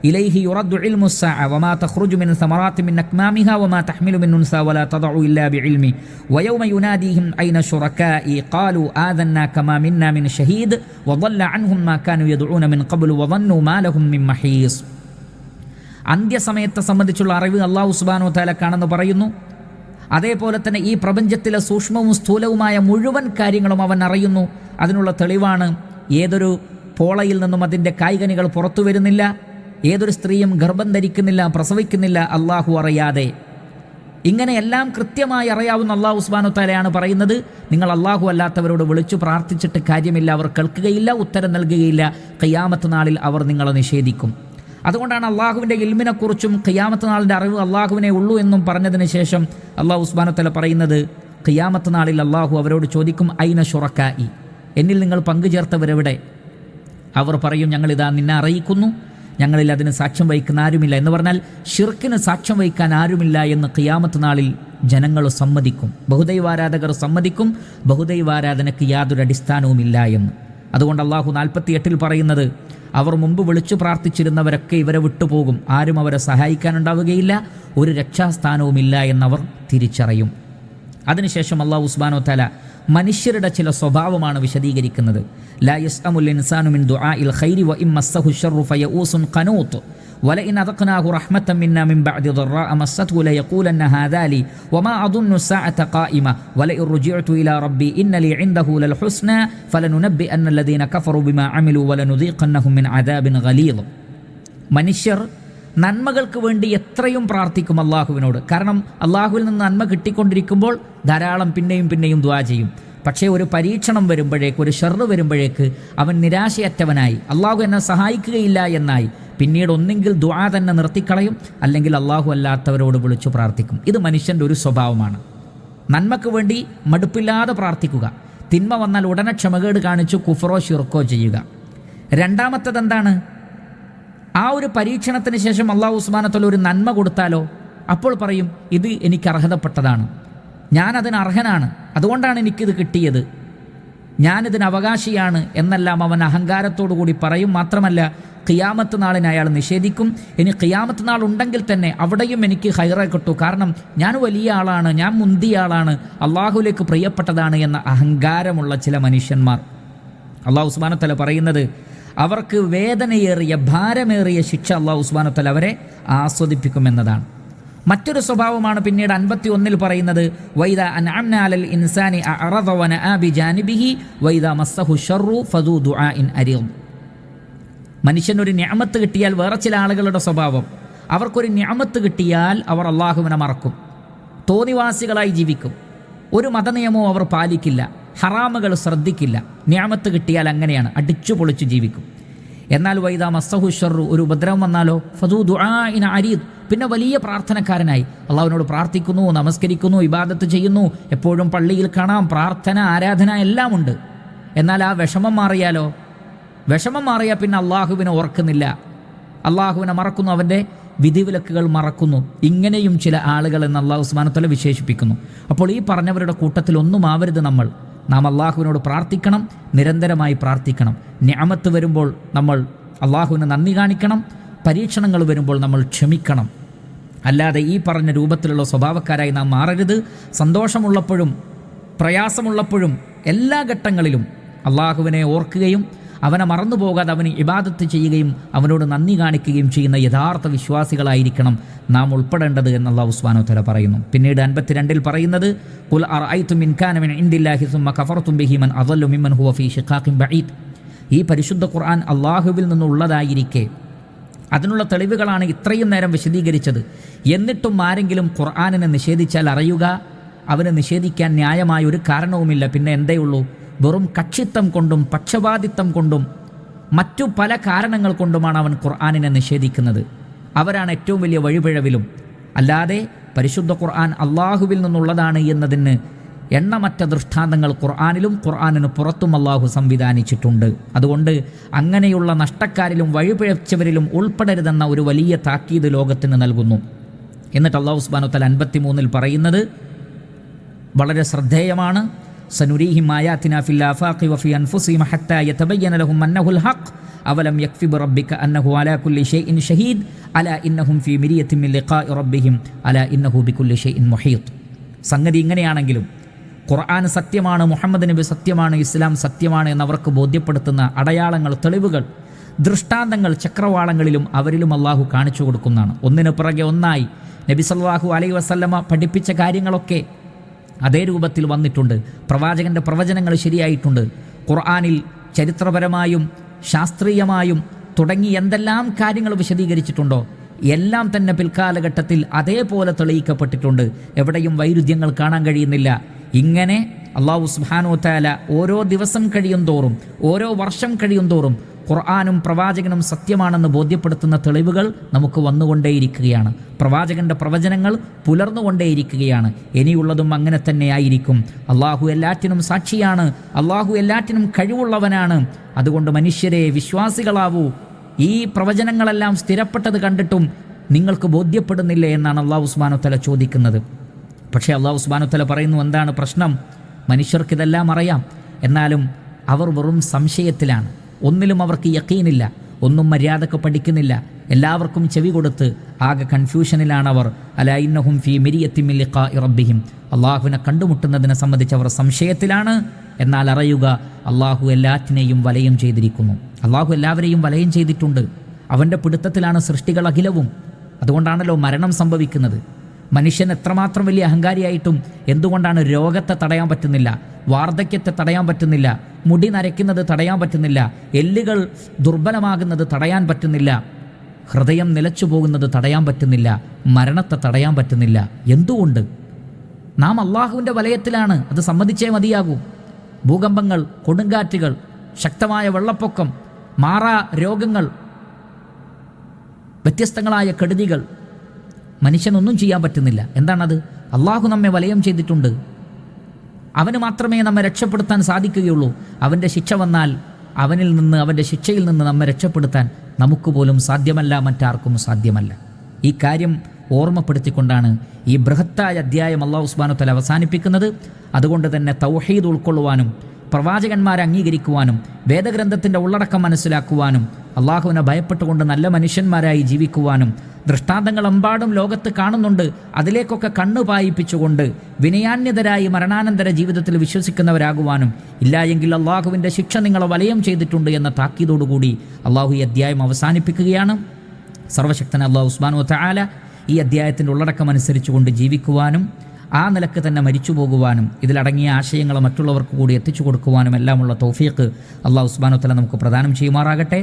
ഇലൈഹി യുറദ്ദു ഇൽമു സ്സാഅ വമാ തഖ്റുജു മിൻ സമറാത്തി മിൻ അക്മാമിഹാ വമാ തഹ്മിലു മിൻ ഉൻസാ വലാ തദഉ ഇല്ലാ ബിഇൽമി വയൗമ യുനാദീഹിം ഐന ശുറകാഇ ഖാലു ആദന്നാ കമാ മിന്നാ മിൻ ഷഹീദ് വദല്ല അൻഹും മാ കാനൂ യദ്ഊന മിൻ ഖബ്ലു വദന്നു മാ ലഹും മിൻ മഹീസ്. അന്ത്യസമയത്തെ സംബന്ധിച്ചുള്ള അറിവ് അല്ലാഹു സുബ്ഹാനഹു വതആലക്കാണെന്ന് പറയുന്നു. അതേപോലെ തന്നെ ഈ പ്രപഞ്ചത്തിലെ സൂക്ഷ്മവും സ്ഥൂലവുമായ മുഴുവൻ കാര്യങ്ങളും അവൻ അറിയുന്നു. അതിനുള്ള തെളിവാണ് ഏതൊരു പോളയിൽ നിന്നും അതിൻ്റെ കായ്കനികൾ പുറത്തു വരുന്നില്ല, ഏതൊരു സ്ത്രീയും ഗർഭം ധരിക്കുന്നില്ല, പ്രസവിക്കുന്നില്ല അല്ലാഹു അറിയാതെ. ഇങ്ങനെ എല്ലാം കൃത്യമായി അറിയാവുന്ന അല്ലാഹു സുബ്ഹാനഹു വതആലയാണ് പറയുന്നത്, നിങ്ങൾ അല്ലാഹു അല്ലാത്തവരോട് വിളിച്ചു പ്രാർത്ഥിച്ചിട്ട് കാര്യമില്ല, അവർ കേൾക്കുകയില്ല, ഉത്തരം നൽകുകയില്ല. ഖിയാമത്ത് നാളിൽ അവർ നിങ്ങളെ നിഷേധിക്കും. അതുകൊണ്ടാണ് അള്ളാഹുവിൻ്റെ ഇൽമിനെക്കുറിച്ചും ഖിയാമത്ത് നാളിൻ്റെ അറിവ് അള്ളാഹുവിനെ ഉള്ളൂ എന്നും പറഞ്ഞതിന് ശേഷം അല്ലാഹു സുബ്ഹാനഹു വതആല പറയുന്നത്, ഖിയാമത്ത് നാളിൽ അള്ളാഹു അവരോട് ചോദിക്കും, ഐന ശുറക്കാഇ, എന്നിൽ നിങ്ങൾ പങ്കുചേർത്തവരെവിടെ? അവർ പറയും, ഞങ്ങളിതാ നിന്നെ അറിയിക്കുന്നു, ഞങ്ങളിൽ അതിന് സാക്ഷ്യം വഹിക്കുന്ന ആരുമില്ല. എന്ന് പറഞ്ഞാൽ ഷിർക്കിന് സാക്ഷ്യം വഹിക്കാൻ ആരുമില്ല എന്ന് ഖിയാമത്ത് നാളിൽ ജനങ്ങൾ സമ്മതിക്കും, ബഹുദൈവാരാധകർ സമ്മതിക്കും, ബഹുദൈവാരാധനയ്ക്ക് യാതൊരു അടിസ്ഥാനവുമില്ല എന്ന്. അതുകൊണ്ട് അള്ളാഹു 48-ൽ പറയുന്നത്, അവർ മുമ്പ് വിളിച്ചു പ്രാർത്ഥിച്ചിരുന്നവരൊക്കെ ഇവരെ വിട്ടുപോകും, ആരും അവരെ സഹായിക്കാനുണ്ടാവുകയില്ല, ഒരു രക്ഷാസ്ഥാനവുമില്ല എന്നവർ തിരിച്ചറിയും. അതിനുശേഷം അല്ലാഹു സുബ്ഹാനഹു വതആല മനുഷ്യരുടെ ചില സ്വഭാവമാണ് വിശദീകരിക്കുന്നത്. ലാ യസ്അമുൽ ഇൻസാനു മിൻ ദുആഇൽ ഖൈരി വ ഇമ്മസ്സഹു ശർറു ഫയഊസുൻ ഖനൂത്ത് വലഇൻ അദഖ്നാഹു റഹ്മതൻ മിന്നാ മിൻ ബഅദി ضراء മസ്സത്ഹു ലയഖൂലന്ന ഹാദാ ലി വമാ അദുന്നു الساعة ഖായിമ വലഇൻ റജിഅതു ഇലാ റബ്ബി ഇന്ന ലി ഇൻദഹു ലൽ ഹുസ്നാ ഫലനുനബ്ബിഅന്ന അല്ലദീന കഫറു ബിമാ അമിലു വലനുദീഖന്നഹും മിൻ അദാബിൻ ഗലീദ്. മനുഷ്യർ നന്മകൾക്ക് വേണ്ടി എത്രയും പ്രാർത്ഥിക്കും അള്ളാഹുവിനോട്. കാരണം അള്ളാഹുവിൽ നിന്ന് നന്മ കിട്ടിക്കൊണ്ടിരിക്കുമ്പോൾ ധാരാളം പിന്നെയും ദുആ ചെയ്യും. പക്ഷേ ഒരു പരീക്ഷണം വരുമ്പോഴേക്ക്, ഒരു ഷർറ് വരുമ്പോഴേക്ക് അവൻ നിരാശയറ്റവനായി, അള്ളാഹു എന്നെ സഹായിക്കുകയില്ല എന്നായി, പിന്നീട് ഒന്നെങ്കിൽ ദുആ തന്നെ നിർത്തിക്കളയും, അല്ലെങ്കിൽ അള്ളാഹു അല്ലാത്തവരോട് വിളിച്ചു പ്രാർത്ഥിക്കും. ഇത് മനുഷ്യൻ്റെ ഒരു സ്വഭാവമാണ്. നന്മക്ക് വേണ്ടി മടുപ്പില്ലാതെ പ്രാർത്ഥിക്കുക, തിന്മ വന്നാൽ ഉടനെ ക്ഷമകേട് കാണിച്ചു കുഫറോ ഷിർക്കോ ചെയ്യുക. രണ്ടാമത്തത് എന്താണ്? ആ ഒരു പരീക്ഷണത്തിന് ശേഷം അല്ലാഹു സുബ്ഹാനഹു വതആല ഒരു നന്മ കൊടുത്താലോ, അപ്പോൾ പറയും, ഇത് എനിക്ക് അർഹതപ്പെട്ടതാണ്, ഞാനതിന് അർഹനാണ്, അതുകൊണ്ടാണ് എനിക്കിത് കിട്ടിയത്, ഞാനിതിന് അവകാശിയാണ് എന്നെല്ലാം അവൻ അഹങ്കാരത്തോടു കൂടി പറയും. മാത്രമല്ല ഖിയാമത്ത് നാളിനെ അയാൾ നിഷേധിക്കും. ഇനി ഖിയാമത്ത് നാൾ ഉണ്ടെങ്കിൽ തന്നെ അവിടെയും എനിക്ക് ഖൈറേ കിട്ടൂ, കാരണം ഞാൻ വലിയ ആളാണ്, ഞാൻ മുന്തിയ ആളാണ്, അള്ളാഹുലേക്ക് പ്രിയപ്പെട്ടതാണ് എന്ന അഹങ്കാരമുള്ള ചില മനുഷ്യന്മാർ അല്ലാഹു സുബ്ഹാനഹു വതആല പറയുന്നത്, അവർക്ക് വേദനയേറിയ ഭാരമേറിയ ശിക്ഷ അല്ലാഹു സുബ്ഹാനഹു വതആല അവരെ ആസ്വദിപ്പിക്കുമെന്നതാണ്. മറ്റൊരു സ്വഭാവമാണ് പിന്നീട് 51-ൽ പറയുന്നത്, വൈദാ അൻഅംനാ അലൽ ഇൻസാനി അഅറദ വനആ ബിജാനിബിഹി വൈദാ മസ്സഹു ശർറു ഫദൂ ദുആഇൻ അരീദ്. മനുഷ്യനൊരു നിഅമത്ത് കിട്ടിയാൽ, വേറെ ചില ആളുകളുടെ സ്വഭാവം, അവർക്കൊരു നിഅമത്ത് കിട്ടിയാൽ അവർ അള്ളാഹുവിനെ മറക്കും, തോന്നിവാസികളായി ജീവിക്കും, ഒരു മതനിയമവും അവർ പാലിക്കില്ല, ഹറാമുകൾ ശ്രദ്ധിക്കില്ല. നിഅമത്ത് കിട്ടിയാൽ അങ്ങനെയാണ്, അടിച്ചു പൊളിച്ചു ജീവിക്കും. എന്നാൽ വൈദാ മസ്സഹു ശർറു, ഒരു ഉപദ്രവം വന്നാലോ, ഫദൂ ദുആഇൻ അരീദ്, പിന്നെ വലിയ പ്രാർത്ഥനക്കാരനായി അള്ളാഹുവിനോട് പ്രാർത്ഥിക്കുന്നു, നമസ്കരിക്കുന്നു, ഇബാദത്ത് ചെയ്യുന്നു, എപ്പോഴും പള്ളിയിൽ കാണാം, പ്രാർത്ഥന, ആരാധന എല്ലാം ഉണ്ട്. എന്നാൽ ആ വിഷമം മാറിയാലോ, വിഷമം മാറിയാൽ പിന്നെ അള്ളാഹുവിനെ ഓർക്കുന്നില്ല, അള്ളാഹുവിനെ മറക്കുന്നു, അവൻ്റെ വിധിവിലക്കുകൾ മറക്കുന്നു. ഇങ്ങനെയും ചില ആളുകൾ എന്ന് അല്ലാഹു സുബ്ഹാനഹു വതആല വിശേഷിപ്പിക്കുന്നു. അപ്പോൾ ഈ പറഞ്ഞവരുടെ കൂട്ടത്തിൽ ഒന്നും ആവരുത് നമ്മൾ. നാം അള്ളാഹുവിനോട് പ്രാർത്ഥിക്കണം, നിരന്തരമായി പ്രാർത്ഥിക്കണം. നിഅമത്ത് വരുമ്പോൾ നമ്മൾ അള്ളാഹുവിന് നന്ദി കാണിക്കണം, പരീക്ഷണങ്ങൾ വരുമ്പോൾ നമ്മൾ ക്ഷമിക്കണം. അല്ലാതെ ഈ പറഞ്ഞ രൂപത്തിലുള്ള സ്വഭാവക്കാരായി നാം മാറരുത്. സന്തോഷമുള്ളപ്പോഴും പ്രയാസമുള്ളപ്പോഴും എല്ലാ ഘട്ടങ്ങളിലും അള്ളാഹുവിനെ ഓർക്കുകയും അവനെ മറന്നു പോകാതെ അവന് ഇബാദത്ത് ചെയ്യുകയും അവനോട് നന്ദി കാണിക്കുകയും ചെയ്യുന്ന യഥാർത്ഥ വിശ്വാസികളായിരിക്കണം നാം ഉൾപ്പെടേണ്ടത് എന്ന് അല്ലാഹു സുബ്ഹാനഹു വതആല പറയുന്നു. പിന്നീട് 52-ൽ പറയുന്നത്, ഖുൽ അറഅയ്തും ഇൻ കാന മിൻ ഇൻദില്ലാഹി സുമ്മ കഫർതും ബിഹി മൻ അദല്ലു മിമ്മൻ ഹുവ ഫീ ശിഖാഖിൻ ബഈദ്. ഈ പരിശുദ്ധ ഖുർആൻ അള്ളാഹുവിൽ നിന്നുള്ളതായിരിക്കെ അതിനുള്ള തെളിവുകളാണ് ഇത്രയും നേരം വിശദീകരിച്ചത്. എന്നിട്ടും ആരെങ്കിലും ഖുർആനിനെ നിഷേധിച്ചാൽ അറിയുക, അവന് നിഷേധിക്കാൻ ന്യായമായ ഒരു കാരണവുമില്ല. പിന്നെ എന്തേ ഉള്ളൂ? വെറും കക്ഷിത്വം കൊണ്ടും പക്ഷപാതിത്വം കൊണ്ടും മറ്റു പല കാരണങ്ങൾ കൊണ്ടുമാണ് അവൻ ഖുർആനിനെ നിഷേധിക്കുന്നത്. അവരാണ് ഏറ്റവും വലിയ വഴിപിഴവിലും. അല്ലാതെ പരിശുദ്ധ ഖുർആൻ അള്ളാഹുവിൽ നിന്നുള്ളതാണ് എന്നതിന് എണ്ണമറ്റ ദൃഷ്ടാന്തങ്ങൾ ഖുർആനിലും ഖുർആനിന് പുറത്തും അള്ളാഹു സംവിധാനിച്ചിട്ടുണ്ട്. അതുകൊണ്ട് അങ്ങനെയുള്ള നഷ്ടക്കാരിലും വഴിപിഴച്ചവരിലും ഉൾപ്പെടരുതെന്ന ഒരു വലിയ താക്കീത് ലോകത്തിന് നൽകുന്നു. എന്നിട്ട് അള്ളാഹു സുബ്ഹാനഹു വ തആല 53 പറയുന്നത് വളരെ ശ്രദ്ധേയമാണ്. സനുരീഹിം ആയാതിനാ ഫിൽ ആഫാഖി വഫി അൻഫുസിഹിം ഹത്താ യതബയ്യന ലഹും അന്നഹുൽ ഹഖ് അവലം യക്ഫി ബിറബ്ബിക അന്നഹു അലാ കുല്ലി ഷൈഇൻ ഷഹീദ് അലാ ഇന്നഹും ഫീ മിരിയത്തിൻ മിൻ ലിഖാഇ റബ്ബിഹിം അലാ ഇന്നഹു ബികുല്ലി ഷൈഇൻ മുഹീത്ത്. സംഗതി ഇങ്ങനെയാണെങ്കിലും ഖുർആൻ സത്യമാണ്, മുഹമ്മദ് നബി സത്യമാണ്, ഇസ്ലാം സത്യമാണ് എന്നവർക്ക് ബോധ്യപ്പെടുത്തുന്ന അടയാളങ്ങൾ, തെളിവുകൾ, ദൃഷ്ടാന്തങ്ങൾ ചക്രവാളങ്ങളിലും അവരിലും അള്ളാഹു കാണിച്ചു കൊടുക്കുന്നതാണ്. ഒന്നിനു പിറകെ ഒന്നായി നബി സല്ലല്ലാഹു അലൈഹി വസല്ലമ പഠിപ്പിച്ച കാര്യങ്ങളൊക്കെ അതേ രൂപത്തിൽ വന്നിട്ടുണ്ട്. പ്രവാചകൻ്റെ പ്രവചനങ്ങൾ ശരിയായിട്ടുണ്ട്. ഖുർആനിൽ ചരിത്രപരമായും ശാസ്ത്രീയമായും തുടങ്ങി എന്തെല്ലാം കാര്യങ്ങൾ വിശദീകരിച്ചിട്ടുണ്ടോ എല്ലാം തന്നെ പിൽക്കാലഘട്ടത്തിൽ അതേപോലെ തെളിയിക്കപ്പെട്ടിട്ടുണ്ട്. എവിടെയും വൈരുദ്ധ്യങ്ങൾ കാണാൻ കഴിയുന്നില്ല. ഇങ്ങനെ അല്ലാഹു സുബ്ഹാനഹു വ തആല ഓരോ ദിവസം കഴിയും തോറും, ഓരോ വർഷം കഴിയും തോറും ഖുർആനും പ്രവാചകനും സത്യമാണെന്ന് ബോധ്യപ്പെടുത്തുന്ന തെളിവുകൾ നമുക്ക് വന്നുകൊണ്ടേയിരിക്കുകയാണ്. പ്രവാചകൻ്റെ പ്രവചനങ്ങൾ പുലർന്നുകൊണ്ടേയിരിക്കുകയാണ്. ഇനിയുള്ളതും അങ്ങനെ തന്നെ ആയിരിക്കും. അള്ളാഹു എല്ലാറ്റിനും സാക്ഷിയാണ്. അള്ളാഹു എല്ലാറ്റിനും കഴിവുള്ളവനാണ്. അതുകൊണ്ട് മനുഷ്യരെ, വിശ്വാസികളാവൂ. ഈ പ്രവചനങ്ങളെല്ലാം സ്ഥിരപ്പെട്ടത് കണ്ടിട്ടും നിങ്ങൾക്ക് ബോധ്യപ്പെടുന്നില്ലേ എന്നാണ് അല്ലാഹു സുബ്ഹാനഹു വ തആല ചോദിക്കുന്നത്. പക്ഷേ അല്ലാഹു സുബ്ഹാനഹു വ തആല പറയുന്നു, എന്താണ് പ്രശ്നം? മനുഷ്യർക്കിതെല്ലാം അറിയാം, എന്നാലും അവർ വെറും സംശയത്തിലാണ്. ഒന്നിലും അവർക്ക് യഖീനില്ല, ഒന്നും മര്യാദക്ക് പഠിക്കുന്നില്ല. എല്ലാവർക്കും ചെവി കൊടുത്ത് ആകെ കൺഫ്യൂഷനിലാണ് അവർ. അലാ ഇന്നഹും ഫീ മിരിയത്തിൻ മിൻ ലിഖാഇ റബ്ബിഹിം. അള്ളാഹുവിനെ കണ്ടുമുട്ടുന്നതിനെ സംബന്ധിച്ച് അവർ സംശയത്തിലാണ്. എന്നാൽ അറിയുക, അള്ളാഹു എല്ലാറ്റിനെയും വലയം ചെയ്തിരിക്കുന്നു. അള്ളാഹു എല്ലാവരെയും വലയം ചെയ്തിട്ടുണ്ട്. അവൻ്റെ പിടുത്തത്തിലാണ് സൃഷ്ടികൾ അഖിലവും. അതുകൊണ്ടാണല്ലോ മരണം സംഭവിക്കുന്നത്. മനുഷ്യൻ എത്രമാത്രം വലിയ അഹങ്കാരിയായിട്ടും എന്തുകൊണ്ടാണ് രോഗത്തെ തടയാൻ പറ്റുന്നില്ല, വാർദ്ധക്യത്തെ തടയാൻ പറ്റുന്നില്ല, മുടി നരയ്ക്കുന്നത് തടയാൻ പറ്റുന്നില്ല, എല്ലുകൾ ദുർബലമാകുന്നത് തടയാൻ പറ്റുന്നില്ല, ഹൃദയം നിലച്ചു പോകുന്നത് തടയാൻ പറ്റുന്നില്ല, മരണത്തെ തടയാൻ പറ്റുന്നില്ല? എന്തുകൊണ്ട്? നാം അള്ളാഹുവിൻ്റെ വലയത്തിലാണ്. അത് സമ്മതിച്ചേ മതിയാകൂ. ഭൂകമ്പങ്ങൾ, കൊടുങ്കാറ്റുകൾ, ശക്തമായ വെള്ളപ്പൊക്കം, മാറാ രോഗങ്ങൾ, വ്യത്യസ്തങ്ങളായ കെടുതികൾ, മനുഷ്യനൊന്നും ചെയ്യാൻ പറ്റുന്നില്ല. എന്താണത്? അള്ളാഹു നമ്മെ വലയം ചെയ്തിട്ടുണ്ട്. അവന് മാത്രമേ നമ്മെ രക്ഷപ്പെടുത്താൻ സാധിക്കുകയുള്ളൂ. അവൻ്റെ ശിക്ഷ വന്നാൽ അവനിൽ നിന്ന്, അവൻ്റെ ശിക്ഷയിൽ നിന്ന് നമ്മെ രക്ഷപ്പെടുത്താൻ നമുക്ക് പോലും സാധ്യമല്ല, മറ്റാർക്കും സാധ്യമല്ല. ഈ കാര്യം ഓർമ്മപ്പെടുത്തിക്കൊണ്ടാണ് ഈ ബൃഹത്തായ അധ്യായം അല്ലാഹു സുബ്ഹാനഹു വ തആല അവസാനിപ്പിക്കുന്നത്. അതുകൊണ്ട് തന്നെ തൗഹീദ് ഉൾക്കൊള്ളുവാനും പ്രവാചകന്മാരെ അംഗീകരിക്കുവാനും വേദഗ്രന്ഥത്തിൻ്റെ ഉള്ളടക്കം മനസ്സിലാക്കുവാനും അള്ളാഹുവിനെ ഭയപ്പെട്ടുകൊണ്ട് നല്ല മനുഷ്യന്മാരായി ജീവിക്കുവാനും ദൃഷ്ടാന്തങ്ങളെമ്പാടും ലോകത്ത് കാണുന്നുണ്ട്. അതിലേക്കൊക്കെ കണ്ണു പായിപ്പിച്ചുകൊണ്ട് വിനയാന്യതരായി മരണാനന്തര ജീവിതത്തിൽ വിശ്വസിക്കുന്നവരാകുവാനും, ഇല്ലായെങ്കിൽ അള്ളാഹുവിൻ്റെ ശിക്ഷ നിങ്ങളെ വലയം ചെയ്തിട്ടുണ്ട് എന്ന താക്കീതോടുകൂടി അള്ളാഹു ഈ അധ്യായം അവസാനിപ്പിക്കുകയാണ്. സർവശക്തൻ അല്ലാഹു സുബ്ഹാനഹു വ തആല ഈ അധ്യായത്തിൻ്റെ ഉള്ളടക്കം അനുസരിച്ചുകൊണ്ട് ജീവിക്കുവാനും ആ നിലക്ക് തന്നെ മരിച്ചു പോകുവാനും ഇതിലടങ്ങിയ ആശയങ്ങൾ മറ്റുള്ളവർക്ക് കൂടി എത്തിച്ചു കൊടുക്കുവാനും എല്ലാമുള്ള തൗഫീഖ് അല്ലാഹു സുബ്ഹാനഹു വ തആല നമുക്ക് പ്രദാനം ചെയ്യുമാറാകട്ടെ.